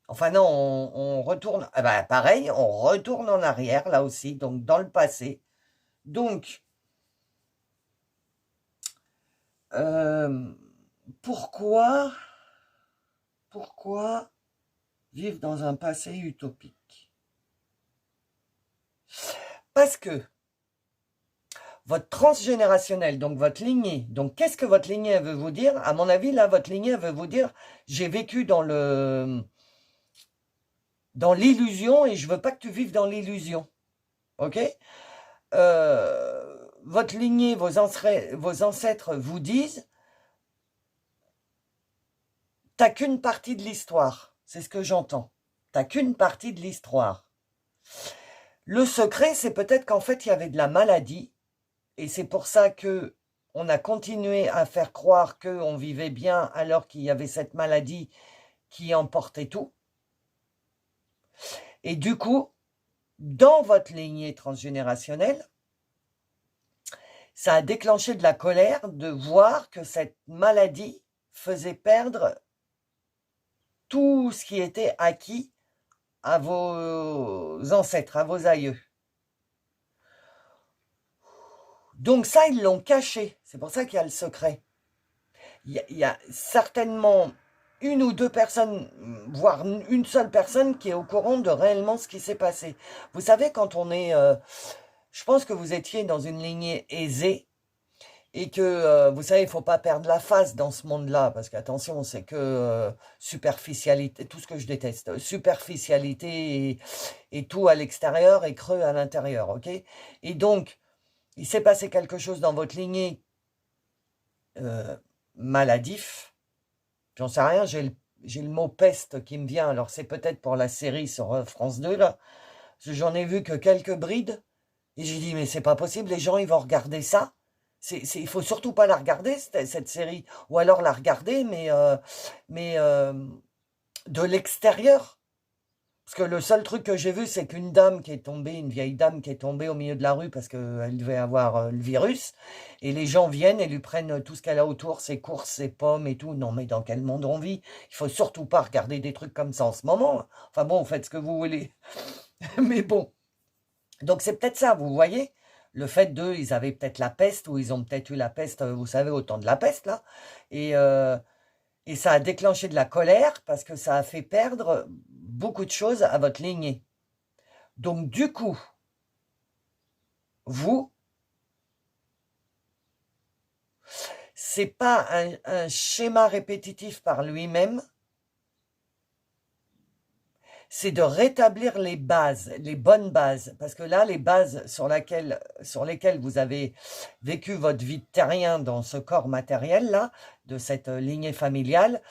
Enfin non, on retourne... Ah ben, pareil, on retourne en arrière, là aussi, donc dans le passé. Donc, pourquoi vivre dans un passé utopique? Parce que votre transgénérationnel, donc votre lignée, donc qu'est-ce que votre lignée veut vous dire? À mon avis, là, votre lignée veut vous dire, j'ai vécu dans l'illusion et je veux pas que tu vives dans l'illusion. Ok? votre lignée, vos ancêtres vous disent, t'as qu'une partie de l'histoire. C'est ce que j'entends. T'as qu'une partie de l'histoire. Le secret, c'est peut-être qu'en fait, il y avait de la maladie. Et c'est pour ça que on a continué à faire croire qu'on vivait bien alors qu'il y avait cette maladie qui emportait tout. Et du coup, dans votre lignée transgénérationnelle, ça a déclenché de la colère de voir que cette maladie faisait perdre tout ce qui était acquis à vos ancêtres, à vos aïeux. Donc ça, ils l'ont caché. C'est pour ça qu'il y a le secret. Il y a certainement une ou deux personnes, voire une seule personne qui est au courant de réellement ce qui s'est passé. Vous savez, quand on est... je pense que vous étiez dans une lignée aisée et que, vous savez, il ne faut pas perdre la face dans ce monde-là, parce qu'attention, c'est que superficialité, tout ce que je déteste, superficialité et tout à l'extérieur et creux à l'intérieur, ok? Et donc, il s'est passé quelque chose dans votre lignée maladif, j'en sais rien, j'ai le mot peste qui me vient, alors c'est peut-être pour la série sur France 2, là, parce que j'en ai vu que quelques brides, et j'ai dit, mais c'est pas possible, les gens, ils vont regarder ça, il faut surtout pas la regarder, cette série, ou alors la regarder, mais de l'extérieur. Parce que le seul truc que j'ai vu, c'est qu'une dame qui est tombée, une vieille dame qui est tombée au milieu de la rue parce qu'elle devait avoir le virus, et les gens viennent et lui prennent tout ce qu'elle a autour, ses courses, ses pommes et tout. Non, mais dans quel monde on vit? Il faut surtout pas regarder des trucs comme ça en ce moment. Enfin bon, faites ce que vous voulez. Mais bon. Donc c'est peut-être ça, vous voyez? Le fait d'eux, ils avaient peut-être la peste, ou ils ont peut-être eu la peste, vous savez, au temps de la peste, là. Et ça a déclenché de la colère parce que ça a fait perdre beaucoup de choses à votre lignée. Donc du coup, vous, c'est pas un schéma répétitif par lui-même, c'est de rétablir les bases, les bonnes bases. Parce que là, les bases sur lesquelles vous avez vécu votre vie de terrien dans ce corps matériel-là, de cette lignée familiale,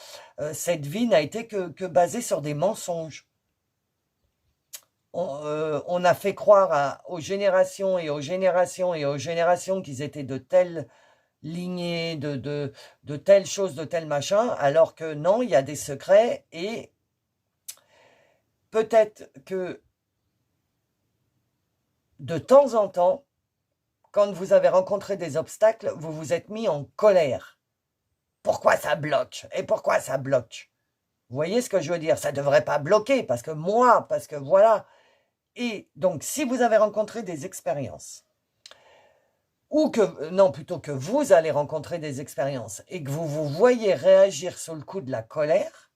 cette vie n'a été que basée sur des mensonges. On a fait croire aux générations et aux générations et aux générations qu'ils étaient de telles lignées, de telles choses, de tels machins, alors que non, il y a des secrets et peut-être que de temps en temps, quand vous avez rencontré des obstacles, vous vous êtes mis en colère. Pourquoi ça bloque? Et pourquoi ça bloque? Vous voyez ce que je veux dire? Ça ne devrait pas bloquer, parce que moi, parce que voilà. Et donc, si vous avez rencontré des expériences, ou que, non, plutôt que vous allez rencontrer des expériences, et que vous vous voyez réagir sous le coup de la colère,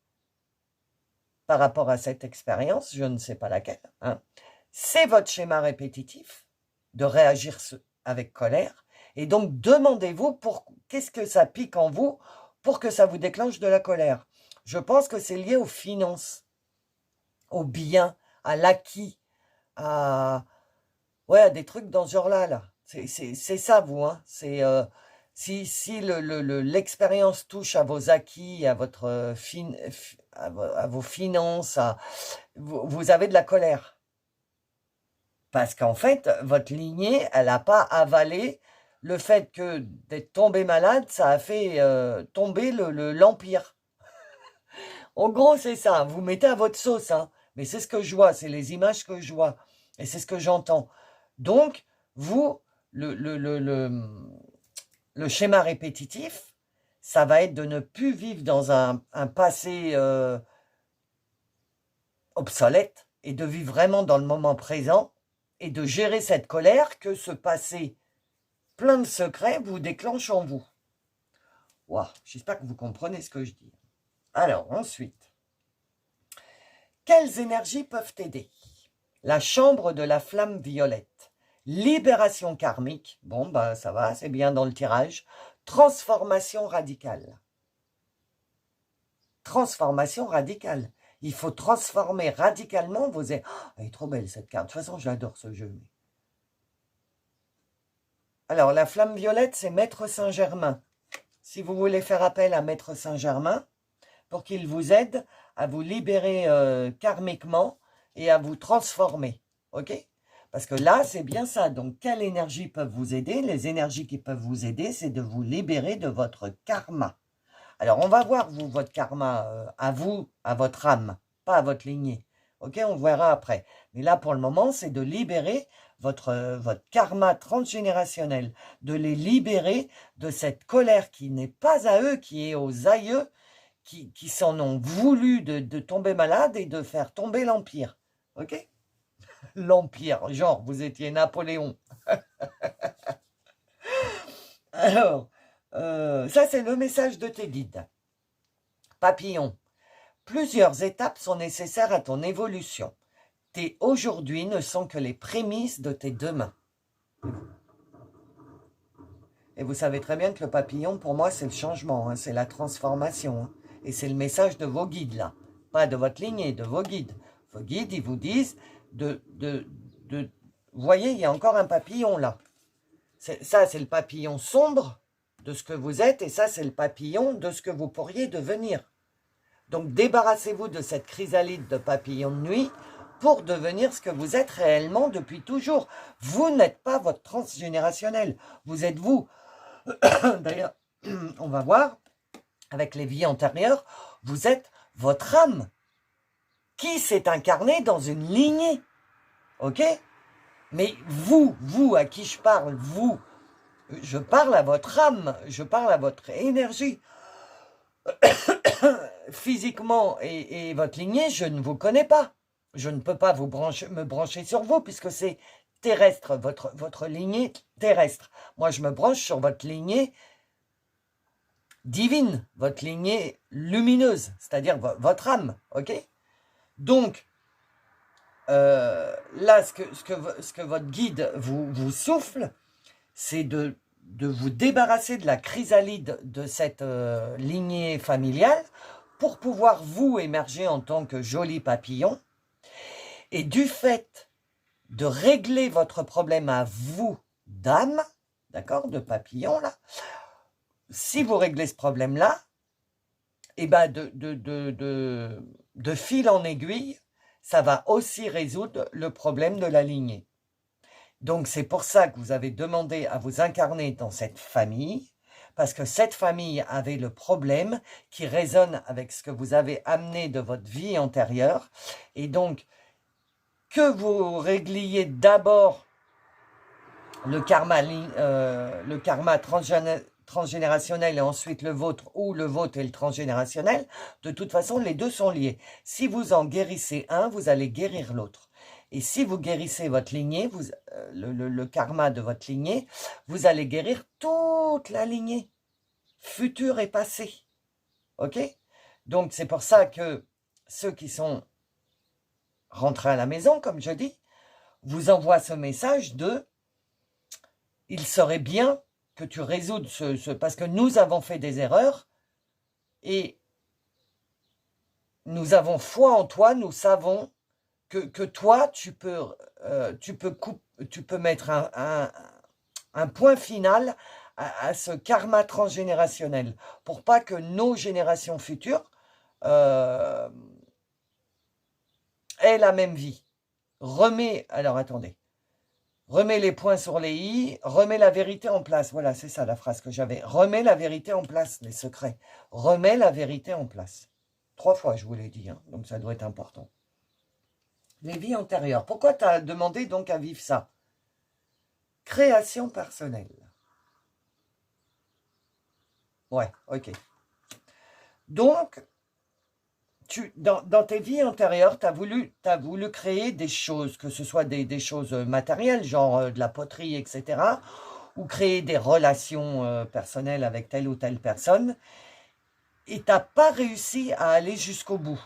par rapport à cette expérience, je ne sais pas laquelle, hein, c'est votre schéma répétitif de réagir avec colère. Et donc, demandez-vous qu'est-ce que ça pique en vous pour que ça vous déclenche de la colère. Je pense que c'est lié aux finances, au bien, à l'acquis, ouais, à des trucs dans ce genre-là. Là. C'est ça, vous. Hein. Si l'expérience touche à vos acquis, à, à vos finances, vous avez de la colère. Parce qu'en fait, votre lignée, elle n'a pas avalé le fait que d'être tombé malade, ça a fait tomber l'empire. En gros, c'est ça. Vous mettez à votre sauce. Hein. Mais c'est ce que je vois. C'est les images que je vois. Et c'est ce que j'entends. Donc, vous, le schéma répétitif, ça va être de ne plus vivre dans un passé obsolète et de vivre vraiment dans le moment présent et de gérer cette colère que ce passé plein de secrets vous déclenche en vous. Wow, j'espère que vous comprenez ce que je dis. Alors, ensuite, quelles énergies peuvent t'aider? La chambre de la flamme violette. Libération karmique. Bon, bah ça va, c'est bien dans le tirage. Transformation radicale. Transformation radicale. Il faut transformer radicalement vos... Oh, elle est trop belle cette carte. De toute façon, j'adore ce jeu. Alors, la flamme violette, c'est Maître Saint-Germain. Si vous voulez faire appel à Maître Saint-Germain, pour qu'il vous aide à vous libérer karmiquement et à vous transformer. Ok? Parce que là, c'est bien ça. Donc, quelles énergies peuvent vous aider? Les énergies qui peuvent vous aider, c'est de vous libérer de votre karma. Alors, on va voir, vous, votre karma, à vous, à votre âme, pas à votre lignée. Ok? On verra après. Mais là, pour le moment, c'est de libérer votre karma transgénérationnel, de les libérer de cette colère qui n'est pas à eux, qui est aux aïeux, qui s'en ont voulu de tomber malade et de faire tomber l'Empire. Ok? L'Empire, genre, vous étiez Napoléon. Alors, ça, c'est le message de tes guides. Papillon, plusieurs étapes sont nécessaires à ton évolution. Tes aujourd'hui ne sont que les prémices de tes demain. Et vous savez très bien que le papillon, pour moi, c'est le changement, hein, c'est la transformation. Hein. Et c'est le message de vos guides, là. Pas de votre lignée, de vos guides. Vos guides, ils vous disent vous voyez, il y a encore un papillon, là. Ça, c'est le papillon sombre de ce que vous êtes, et ça, c'est le papillon de ce que vous pourriez devenir. Donc, débarrassez-vous de cette chrysalide de papillon de nuit pour devenir ce que vous êtes réellement depuis toujours. Vous n'êtes pas votre transgénérationnel. Vous êtes vous. D'ailleurs, on va voir, avec les vies antérieures, vous êtes votre âme qui s'est incarnée dans une lignée. Ok? Mais vous, à qui je parle, vous, je parle à votre âme, je parle à votre énergie. Physiquement et votre lignée, je ne vous connais pas. Je ne peux pas me brancher sur vous puisque c'est terrestre, votre lignée terrestre. Moi, je me branche sur votre lignée divine, votre lignée lumineuse, c'est-à-dire votre âme, ok? Donc, là, ce que votre guide vous souffle, c'est de vous débarrasser de la chrysalide de cette lignée familiale pour pouvoir vous émerger en tant que joli papillon. Et du fait de régler votre problème à vous d'âme, d'accord, de papillon, là, si vous réglez ce problème-là, et ben de fil en aiguille, ça va aussi résoudre le problème de la lignée. Donc, c'est pour ça que vous avez demandé à vous incarner dans cette famille, parce que cette famille avait le problème qui résonne avec ce que vous avez amené de votre vie antérieure. Et donc, que vous régliez d'abord le karma transgénérationnel et ensuite le vôtre, ou le vôtre et le transgénérationnel, de toute façon, les deux sont liés. Si vous en guérissez un, vous allez guérir l'autre. Et si vous guérissez votre lignée, le karma de votre lignée, vous allez guérir toute la lignée, future et passée. Ok? Donc, c'est pour ça que ceux qui sont rentrés à la maison, comme je dis, vous envoient ce message de « il serait bien que tu résoudes parce que nous avons fait des erreurs et nous avons foi en toi, nous savons que toi, tu peux mettre un point final à ce karma transgénérationnel pour pas que nos générations futures aient la même vie. Alors attendez, remets les points sur les i, remets la vérité en place. Voilà, c'est ça la phrase que j'avais. Remets la vérité en place, les secrets. Remets la vérité en place. 3 fois, je vous l'ai dit, hein, donc ça doit être important. Les vies antérieures. Pourquoi tu as demandé donc à vivre ça? Création personnelle. Ouais, ok. Donc, dans tes vies antérieures, tu as voulu créer des choses, que ce soit des choses matérielles, genre de la poterie, etc., ou créer des relations personnelles avec telle ou telle personne, et tu n'as pas réussi à aller jusqu'au bout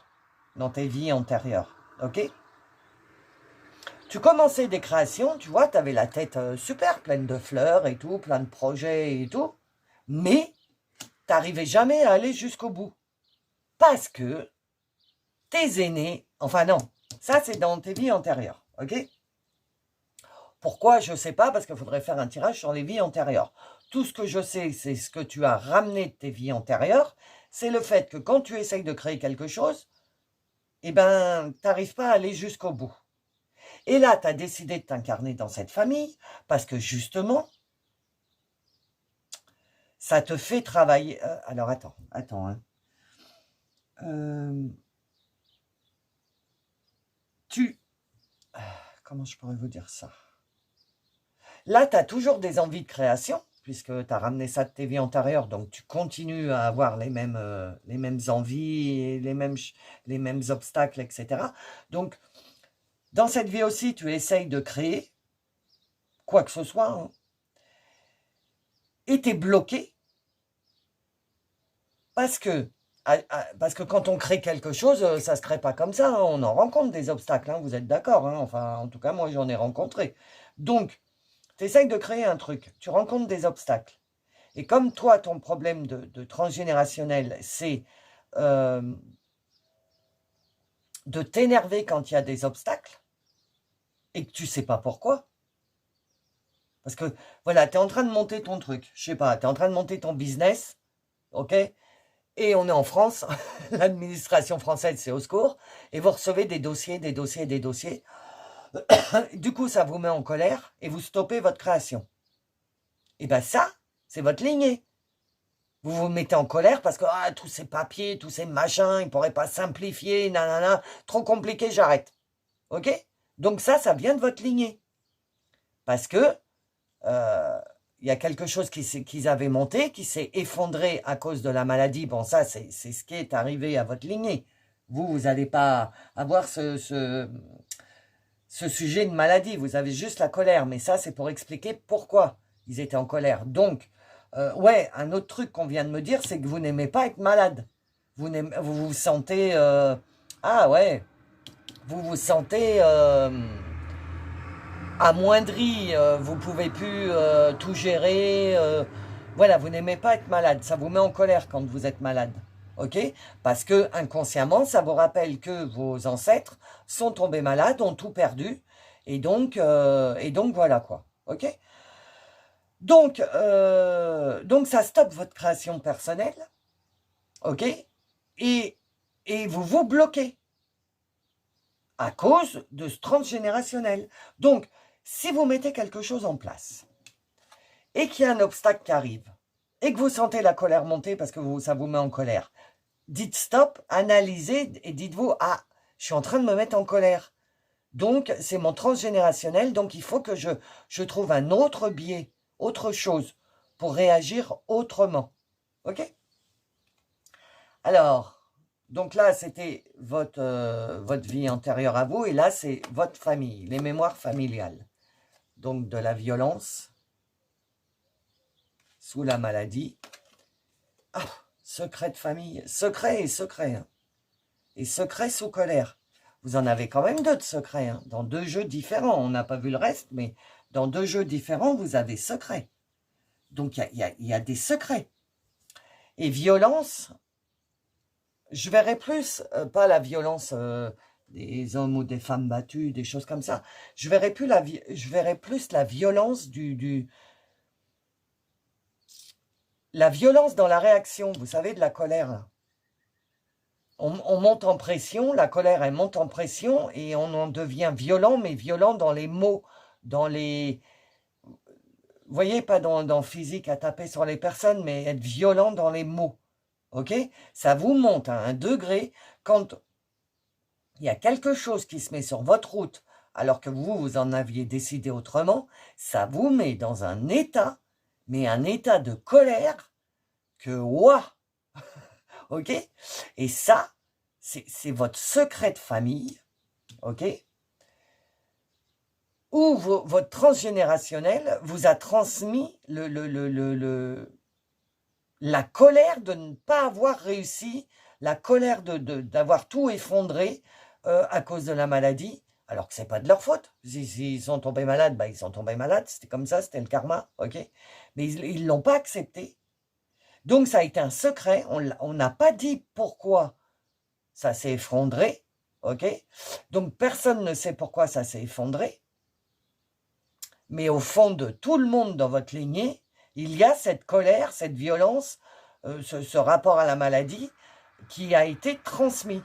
dans tes vies antérieures, ok? Tu commençais des créations, tu vois, tu avais la tête super, pleine de fleurs et tout, plein de projets et tout, mais tu n'arrivais jamais à aller jusqu'au bout. Parce que tes aînés, enfin non, ça c'est dans tes vies antérieures, ok? Pourquoi? Je ne sais pas, parce qu'il faudrait faire un tirage sur les vies antérieures. Tout ce que je sais, c'est ce que tu as ramené de tes vies antérieures, c'est le fait que quand tu essayes de créer quelque chose, eh ben, tu n'arrives pas à aller jusqu'au bout. Et là, tu as décidé de t'incarner dans cette famille, parce que justement, ça te fait travailler. Alors, attends, hein. Comment je pourrais vous dire ça? Là, tu as toujours des envies de création, puisque tu as ramené ça de tes vies antérieures, donc tu continues à avoir les mêmes envies, et les mêmes obstacles, etc. Donc, dans cette vie aussi, tu essayes de créer quoi que ce soit, hein, et tu es bloqué parce que quand on crée quelque chose, ça ne se crée pas comme ça, hein, on en rencontre des obstacles, hein, vous êtes d'accord, hein, enfin, en tout cas, moi, j'en ai rencontré. Donc, tu essayes de créer un truc, tu rencontres des obstacles. Et comme toi, ton problème de transgénérationnel, c'est de t'énerver quand il y a des obstacles et que tu ne sais pas pourquoi. Parce que, voilà, tu es en train de monter ton truc, je sais pas, tu es en train de monter ton business, ok? Et on est en France, l'administration française, c'est au secours, et vous recevez des dossiers. Du coup, ça vous met en colère et vous stoppez votre création. Et bien ça, c'est votre lignée. Vous vous mettez en colère parce que tous ces papiers, tous ces machins, ils ne pourraient pas simplifier, nanana, trop compliqué, j'arrête. Ok? Donc ça vient de votre lignée. Parce que il y a quelque chose qu'ils avaient monté, qui s'est effondré à cause de la maladie. Bon, ça, c'est ce qui est arrivé à votre lignée. Vous n'allez pas avoir ce sujet de maladie. Vous avez juste la colère. Mais ça, c'est pour expliquer pourquoi ils étaient en colère. Donc, ouais, un autre truc qu'on vient de me dire, c'est que vous n'aimez pas être malade. Vous vous sentez... ah ouais, vous vous sentez amoindri, vous pouvez plus tout gérer. Voilà, vous n'aimez pas être malade. Ça vous met en colère quand vous êtes malade. Ok? Parce que inconsciemment, ça vous rappelle que vos ancêtres sont tombés malades, ont tout perdu. Et donc voilà quoi. Ok? Donc ça stoppe votre création personnelle. Ok? Et vous vous bloquez à cause de ce transgénérationnel. Donc, si vous mettez quelque chose en place et qu'il y a un obstacle qui arrive et que vous sentez la colère monter parce que ça vous met en colère, dites stop, analysez et dites-vous « Ah, je suis en train de me mettre en colère. Donc, c'est mon transgénérationnel, donc il faut que je trouve un autre biais, autre chose pour réagir autrement. » Ok? Alors, donc là, c'était votre vie antérieure à vous, et là, c'est votre famille, les mémoires familiales. Donc, de la violence sous la maladie. Ah, secret de famille, secret et secret. Hein. Et secret sous colère. Vous en avez quand même deux de secrets, hein, dans deux jeux différents. On n'a pas vu le reste, mais dans deux jeux différents, vous avez secret. Donc, il y a des secrets. Et violence... Je verrais plus, pas la violence des hommes ou des femmes battues, des choses comme ça. Je verrais plus la violence la violence dans la réaction, vous savez, de la colère. Là. On monte en pression, la colère, elle monte en pression et on en devient violent, mais violent dans les mots, dans les... Vous voyez, pas dans physique à taper sur les personnes, mais être violent dans les mots. Ok? Ça vous monte à un degré quand il y a quelque chose qui se met sur votre route alors que vous en aviez décidé autrement, ça vous met dans un état, mais un état de colère que ouah! Ok? Et ça, c'est votre secret de famille, ok? Où votre transgénérationnel vous a transmis la colère de ne pas avoir réussi, la colère d'avoir tout effondré à cause de la maladie, alors que ce n'est pas de leur faute. S'ils sont tombés malades, ils sont tombés malades, c'était comme ça, c'était le karma, ok? Mais ils ne l'ont pas accepté. Donc ça a été un secret, on n'a pas dit pourquoi ça s'est effondré, ok? Donc personne ne sait pourquoi ça s'est effondré. Mais au fond de tout le monde dans votre lignée, il y a cette colère, cette violence, ce rapport à la maladie qui a été transmis.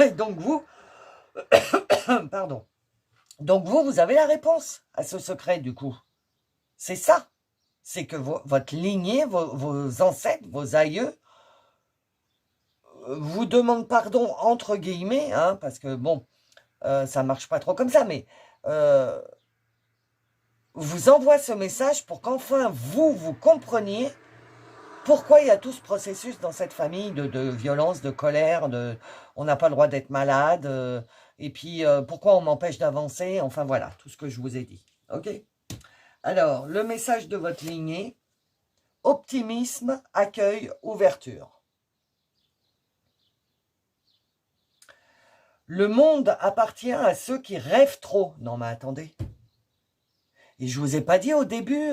Et donc vous, pardon, donc vous avez la réponse à ce secret du coup. C'est ça. C'est que votre lignée, vos ancêtres, vos aïeux, vous demandent pardon entre guillemets, hein, parce que bon, ça marche pas trop comme ça, mais vous envoie ce message pour qu'enfin vous compreniez pourquoi il y a tout ce processus dans cette famille de violence, de colère, on n'a pas le droit d'être malade, et puis pourquoi on m'empêche d'avancer, enfin voilà, tout ce que je vous ai dit. Ok? Alors, le message de votre lignée, optimisme, accueil, ouverture. Le monde appartient à ceux qui rêvent trop. Non mais attendez. Et je vous ai pas dit au début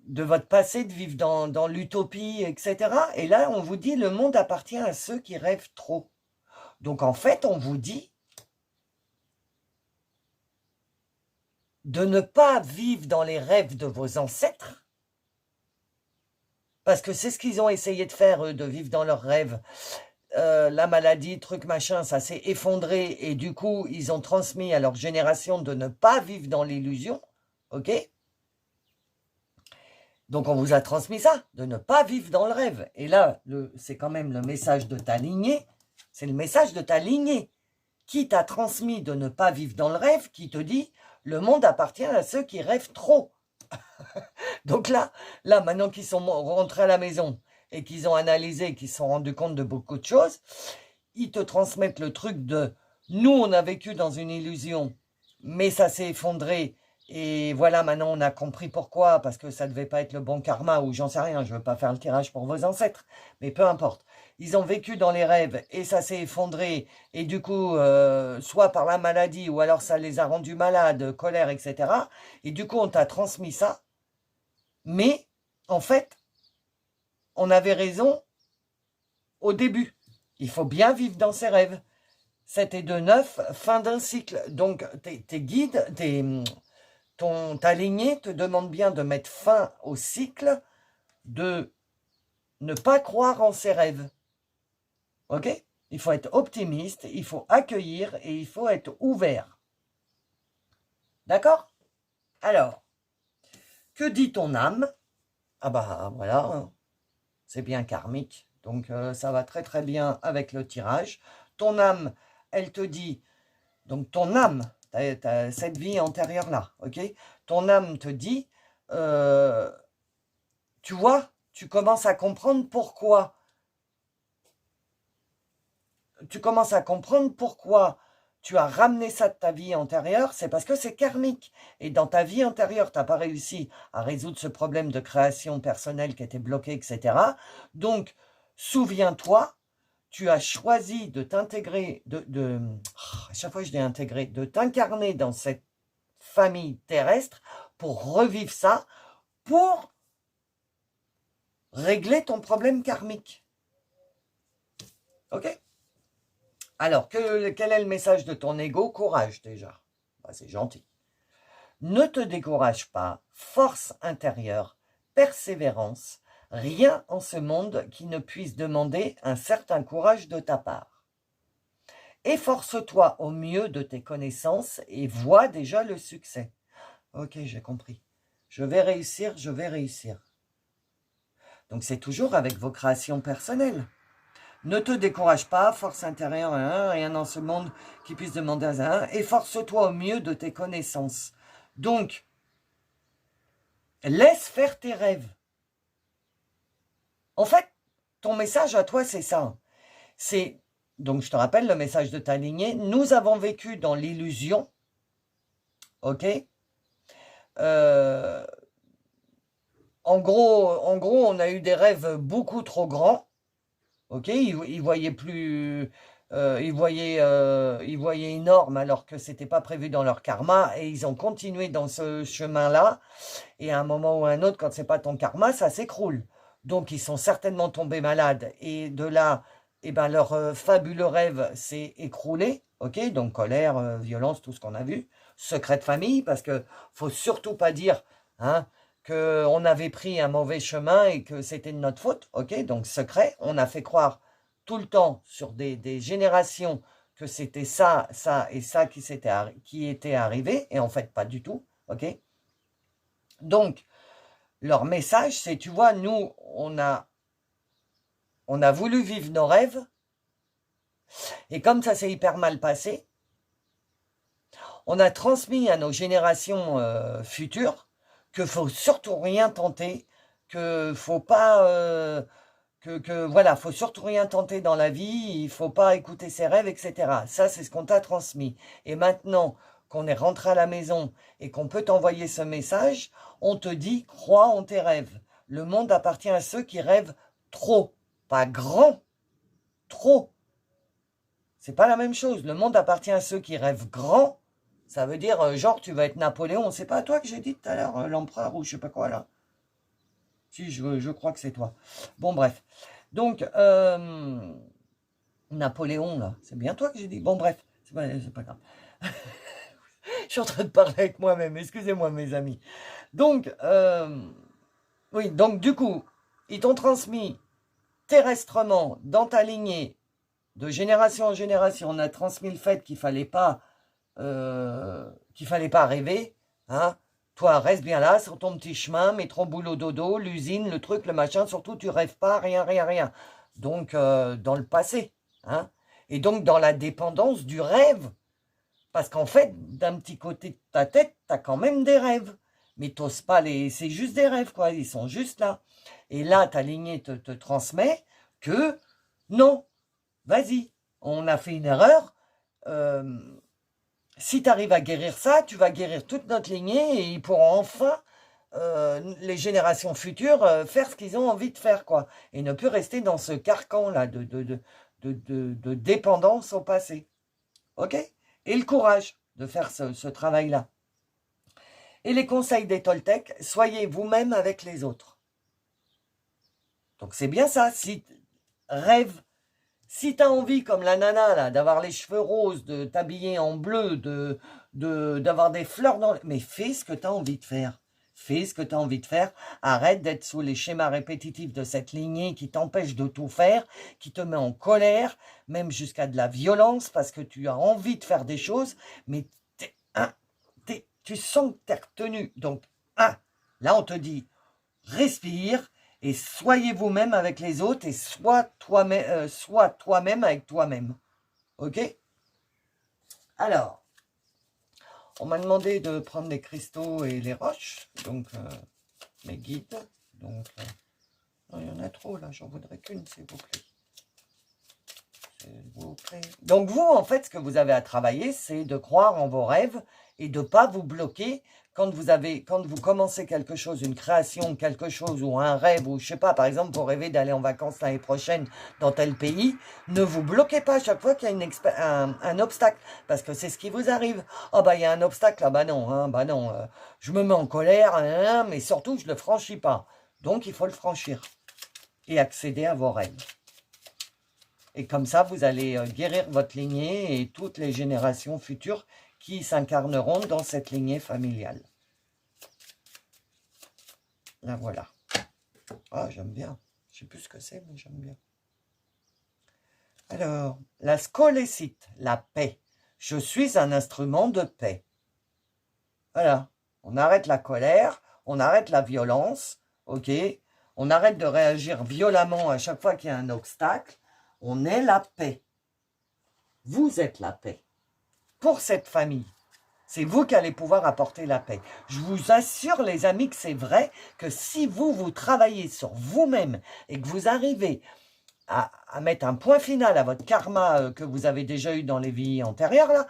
de votre passé, de vivre dans l'utopie, etc. Et là, on vous dit, le monde appartient à ceux qui rêvent trop. Donc, en fait, on vous dit de ne pas vivre dans les rêves de vos ancêtres, parce que c'est ce qu'ils ont essayé de faire, eux, de vivre dans leurs rêves. La maladie, truc machin, ça s'est effondré, et du coup, ils ont transmis à leur génération de ne pas vivre dans l'illusion, ok? Donc, on vous a transmis ça, de ne pas vivre dans le rêve. Et là, c'est quand même le message de ta lignée. C'est le message de ta lignée qui t'a transmis de ne pas vivre dans le rêve, qui te dit, le monde appartient à ceux qui rêvent trop. Donc là, maintenant qu'ils sont rentrés à la maison et qu'ils ont analysé, qu'ils se sont rendus compte de beaucoup de choses, ils te transmettent le truc de, nous, on a vécu dans une illusion, mais ça s'est effondré. Et voilà, maintenant on a compris pourquoi, parce que ça ne devait pas être le bon karma, ou j'en sais rien, je ne veux pas faire le tirage pour vos ancêtres, mais peu importe. Ils ont vécu dans les rêves et ça s'est effondré, et du coup, soit par la maladie, ou alors ça les a rendus malades, colère, etc. Et du coup, on t'a transmis ça, mais en fait, on avait raison au début. Il faut bien vivre dans ses rêves. 7 et 2, 9, fin d'un cycle. Donc, tes guides, ta lignée te demande bien de mettre fin au cycle, de ne pas croire en ses rêves. Ok? Il faut être optimiste, il faut accueillir et il faut être ouvert. D'accord? Alors, que dit ton âme? Ah bah voilà, hein. C'est bien karmique, donc ça va très très bien avec le tirage. Ton âme, elle te dit, donc ton âme, t'as cette vie antérieure-là, ok? Ton âme te dit, tu vois, tu commences à comprendre pourquoi. Tu commences à comprendre pourquoi tu as ramené ça de ta vie antérieure, c'est parce que c'est karmique. Et dans ta vie antérieure, tu n'as pas réussi à résoudre ce problème de création personnelle qui était bloqué, etc. Donc, souviens-toi, tu as choisi de t'intégrer, à chaque fois je dis intégrer, de t'incarner dans cette famille terrestre pour revivre ça, pour régler ton problème karmique. Ok? Alors, quel est le message de ton ego? Courage déjà. Bah, c'est gentil. Ne te décourage pas, force intérieure, persévérance, rien en ce monde qui ne puisse demander un certain courage de ta part. Efforce-toi au mieux de tes connaissances et vois déjà le succès. Ok, j'ai compris. Je vais réussir, je vais réussir. Donc c'est toujours avec vos créations personnelles. Ne te décourage pas, force intérieure, rien dans ce monde qui puisse demander à un, efforce-toi au mieux de tes connaissances. Donc, laisse faire tes rêves. En fait, ton message à toi, c'est ça. C'est, donc je te rappelle le message de ta lignée, nous avons vécu dans l'illusion, ok? En gros, on a eu des rêves beaucoup trop grands. Ok, ils voyaient plus, ils voyaient énorme alors que c'était pas prévu dans leur karma et ils ont continué dans ce chemin-là. Et à un moment ou à un autre, quand c'est pas ton karma, ça s'écroule. Donc ils sont certainement tombés malades et de là, et ben leur fabuleux rêve s'est écroulé, ok? Donc colère, violence, tout ce qu'on a vu. Secret de famille, parce que faut surtout pas dire hein, qu'on avait pris un mauvais chemin et que c'était de notre faute, ok? Donc secret, on a fait croire tout le temps sur des générations que c'était ça, ça et ça qui était arrivé, et en fait pas du tout, ok? Donc, leur message, c'est, tu vois, nous, on a voulu vivre nos rêves, et comme ça s'est hyper mal passé, on a transmis à nos générations futures que faut surtout rien tenter, que faut pas, voilà, faut surtout rien tenter dans la vie, il faut pas écouter ses rêves, etc. Ça, c'est ce qu'on t'a transmis. Et maintenant qu'on est rentré à la maison et qu'on peut t'envoyer ce message, on te dit, crois en tes rêves. Le monde appartient à ceux qui rêvent trop, pas grand, trop. C'est pas la même chose. Le monde appartient à ceux qui rêvent grand. Ça veut dire, genre, tu vas être Napoléon. C'est pas toi que j'ai dit tout à l'heure, l'empereur ou je sais pas quoi, là. Si, je crois que c'est toi. Bon, bref. Donc, Napoléon, là, c'est bien toi que j'ai dit. Bon, bref, c'est pas grave. Je suis en train de parler avec moi-même. Excusez-moi, mes amis. Donc, oui, donc, du coup, ils t'ont transmis terrestrement, dans ta lignée, de génération en génération, on a transmis le fait qu'il fallait pas rêver, hein. Toi, reste bien là, sur ton petit chemin, métro, boulot, dodo, l'usine, le truc, le machin, surtout, tu rêves pas, rien, rien, rien. Donc, dans le passé, hein. Et donc, dans la dépendance du rêve. Parce qu'en fait, d'un petit côté de ta tête, tu as quand même des rêves. Mais t'oses pas les... C'est juste des rêves, quoi. Ils sont juste là. Et là, ta lignée te transmet que, non, vas-y, on a fait une erreur. Si tu arrives à guérir ça, tu vas guérir toute notre lignée et ils pourront enfin, les générations futures, faire ce qu'ils ont envie de faire, quoi. Et ne plus rester dans ce carcan-là de dépendance au passé. OK? Et le courage de faire ce travail-là. Et les conseils des Toltecs, soyez vous-même avec les autres. Donc c'est bien ça, si rêve. Si tu as envie, comme la nana, là, d'avoir les cheveux roses, de t'habiller en bleu, d'avoir des fleurs dans... Mais fais ce que tu as envie de faire. Fais ce que tu as envie de faire. Arrête d'être sous les schémas répétitifs de cette lignée qui t'empêche de tout faire, qui te met en colère, même jusqu'à de la violence, parce que tu as envie de faire des choses, mais tu sens que tu es retenu. Donc, là, on te dit, respire, et soyez vous-même avec les autres et sois toi-même avec toi-même. Ok? Alors, on m'a demandé de prendre les cristaux et les roches, donc mes guides. Donc, non, il y en a trop là, j'en voudrais qu'une, s'il vous plaît. S'il vous plaît. Donc vous, en fait, ce que vous avez à travailler, c'est de croire en vos rêves et de ne pas vous bloquer quand vous commencez quelque chose, une création, quelque chose, ou un rêve, ou je sais pas, par exemple, vous rêvez d'aller en vacances l'année prochaine dans tel pays, ne vous bloquez pas à chaque fois qu'il y a un obstacle, parce que c'est ce qui vous arrive. Oh bah il y a un obstacle là, bah non, je me mets en colère, mais surtout je ne le franchis pas. Donc il faut le franchir et accéder à vos rêves. Et comme ça, vous allez guérir votre lignée et toutes les générations futures qui s'incarneront dans cette lignée familiale. Là, voilà. Ah, j'aime bien. Je ne sais plus ce que c'est, mais j'aime bien. Alors, la scolécite, la paix. Je suis un instrument de paix. Voilà. On arrête la colère, on arrête la violence, ok? On arrête de réagir violemment à chaque fois qu'il y a un obstacle. On est la paix. Vous êtes la paix. Pour cette famille. C'est vous qui allez pouvoir apporter la paix. Je vous assure, les amis, que c'est vrai, que si vous travaillez sur vous-même et que vous arrivez à mettre un point final à votre karma que vous avez déjà eu dans les vies antérieures, là,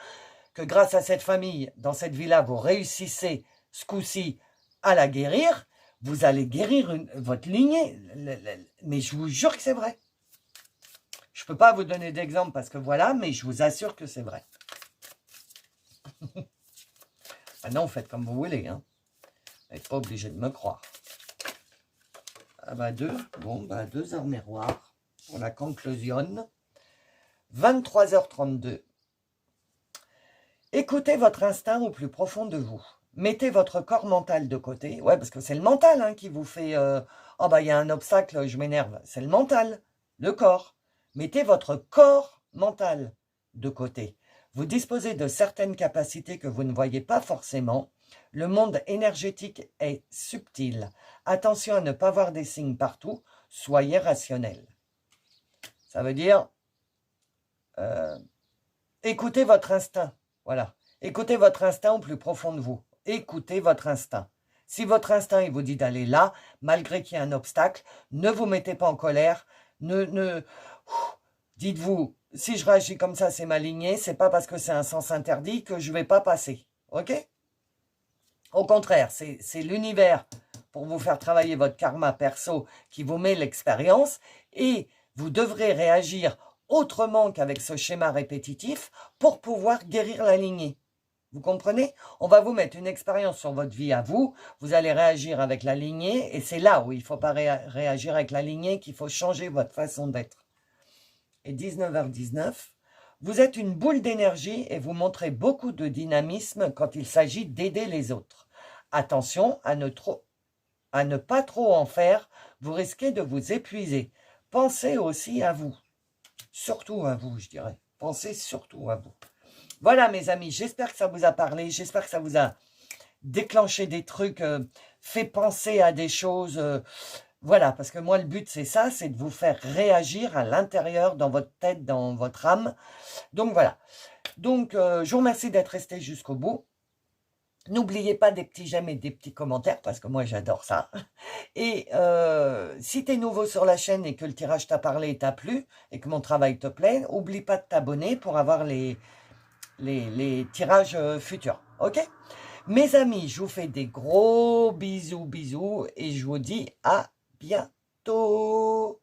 que grâce à cette famille, dans cette vie-là, vous réussissez ce coup-ci à la guérir, vous allez guérir votre lignée. Mais je vous jure que c'est vrai. Je ne peux pas vous donner d'exemple parce que voilà, mais je vous assure que c'est vrai. Ah non, faites comme vous voulez. Hein. Vous n'êtes pas obligé de me croire. Ah bah deux. Bon, bah deux armoires pour la conclusion. 23h32. Écoutez votre instinct au plus profond de vous. Mettez votre corps mental de côté. Ouais, parce que c'est le mental hein, qui vous fait... oh bah il y a un obstacle, je m'énerve. C'est le mental, le corps. Mettez votre corps mental de côté. Vous disposez de certaines capacités que vous ne voyez pas forcément. Le monde énergétique est subtil. Attention à ne pas voir des signes partout. Soyez rationnel. Ça veut dire... écoutez votre instinct. Voilà. Écoutez votre instinct au plus profond de vous. Écoutez votre instinct. Si votre instinct il vous dit d'aller là, malgré qu'il y ait un obstacle, ne vous mettez pas en colère. Dites-vous, si je réagis comme ça, c'est ma lignée. C'est pas parce que c'est un sens interdit que je vais pas passer. Ok? Au contraire, c'est l'univers pour vous faire travailler votre karma perso qui vous met l'expérience et vous devrez réagir autrement qu'avec ce schéma répétitif pour pouvoir guérir la lignée. Vous comprenez? On va vous mettre une expérience sur votre vie à vous, vous allez réagir avec la lignée et c'est là où il ne faut pas réagir avec la lignée qu'il faut changer votre façon d'être. Et 19h19, vous êtes une boule d'énergie et vous montrez beaucoup de dynamisme quand il s'agit d'aider les autres. Attention à ne pas trop en faire, vous risquez de vous épuiser. Pensez aussi à vous. Surtout à vous, je dirais. Pensez surtout à vous. Voilà, mes amis, j'espère que ça vous a parlé. J'espère que ça vous a déclenché des trucs, fait penser à des choses. Voilà, parce que moi, le but, c'est ça, c'est de vous faire réagir à l'intérieur, dans votre tête, dans votre âme. Donc, voilà. Donc, je vous remercie d'être resté jusqu'au bout. N'oubliez pas des petits j'aime et des petits commentaires, parce que moi, j'adore ça. Et si tu es nouveau sur la chaîne et que le tirage t'a parlé et t'a plu, et que mon travail te plaît, n'oublie pas de t'abonner pour avoir les tirages futurs. Ok? Mes amis, je vous fais des gros bisous, et je vous dis à bientôt.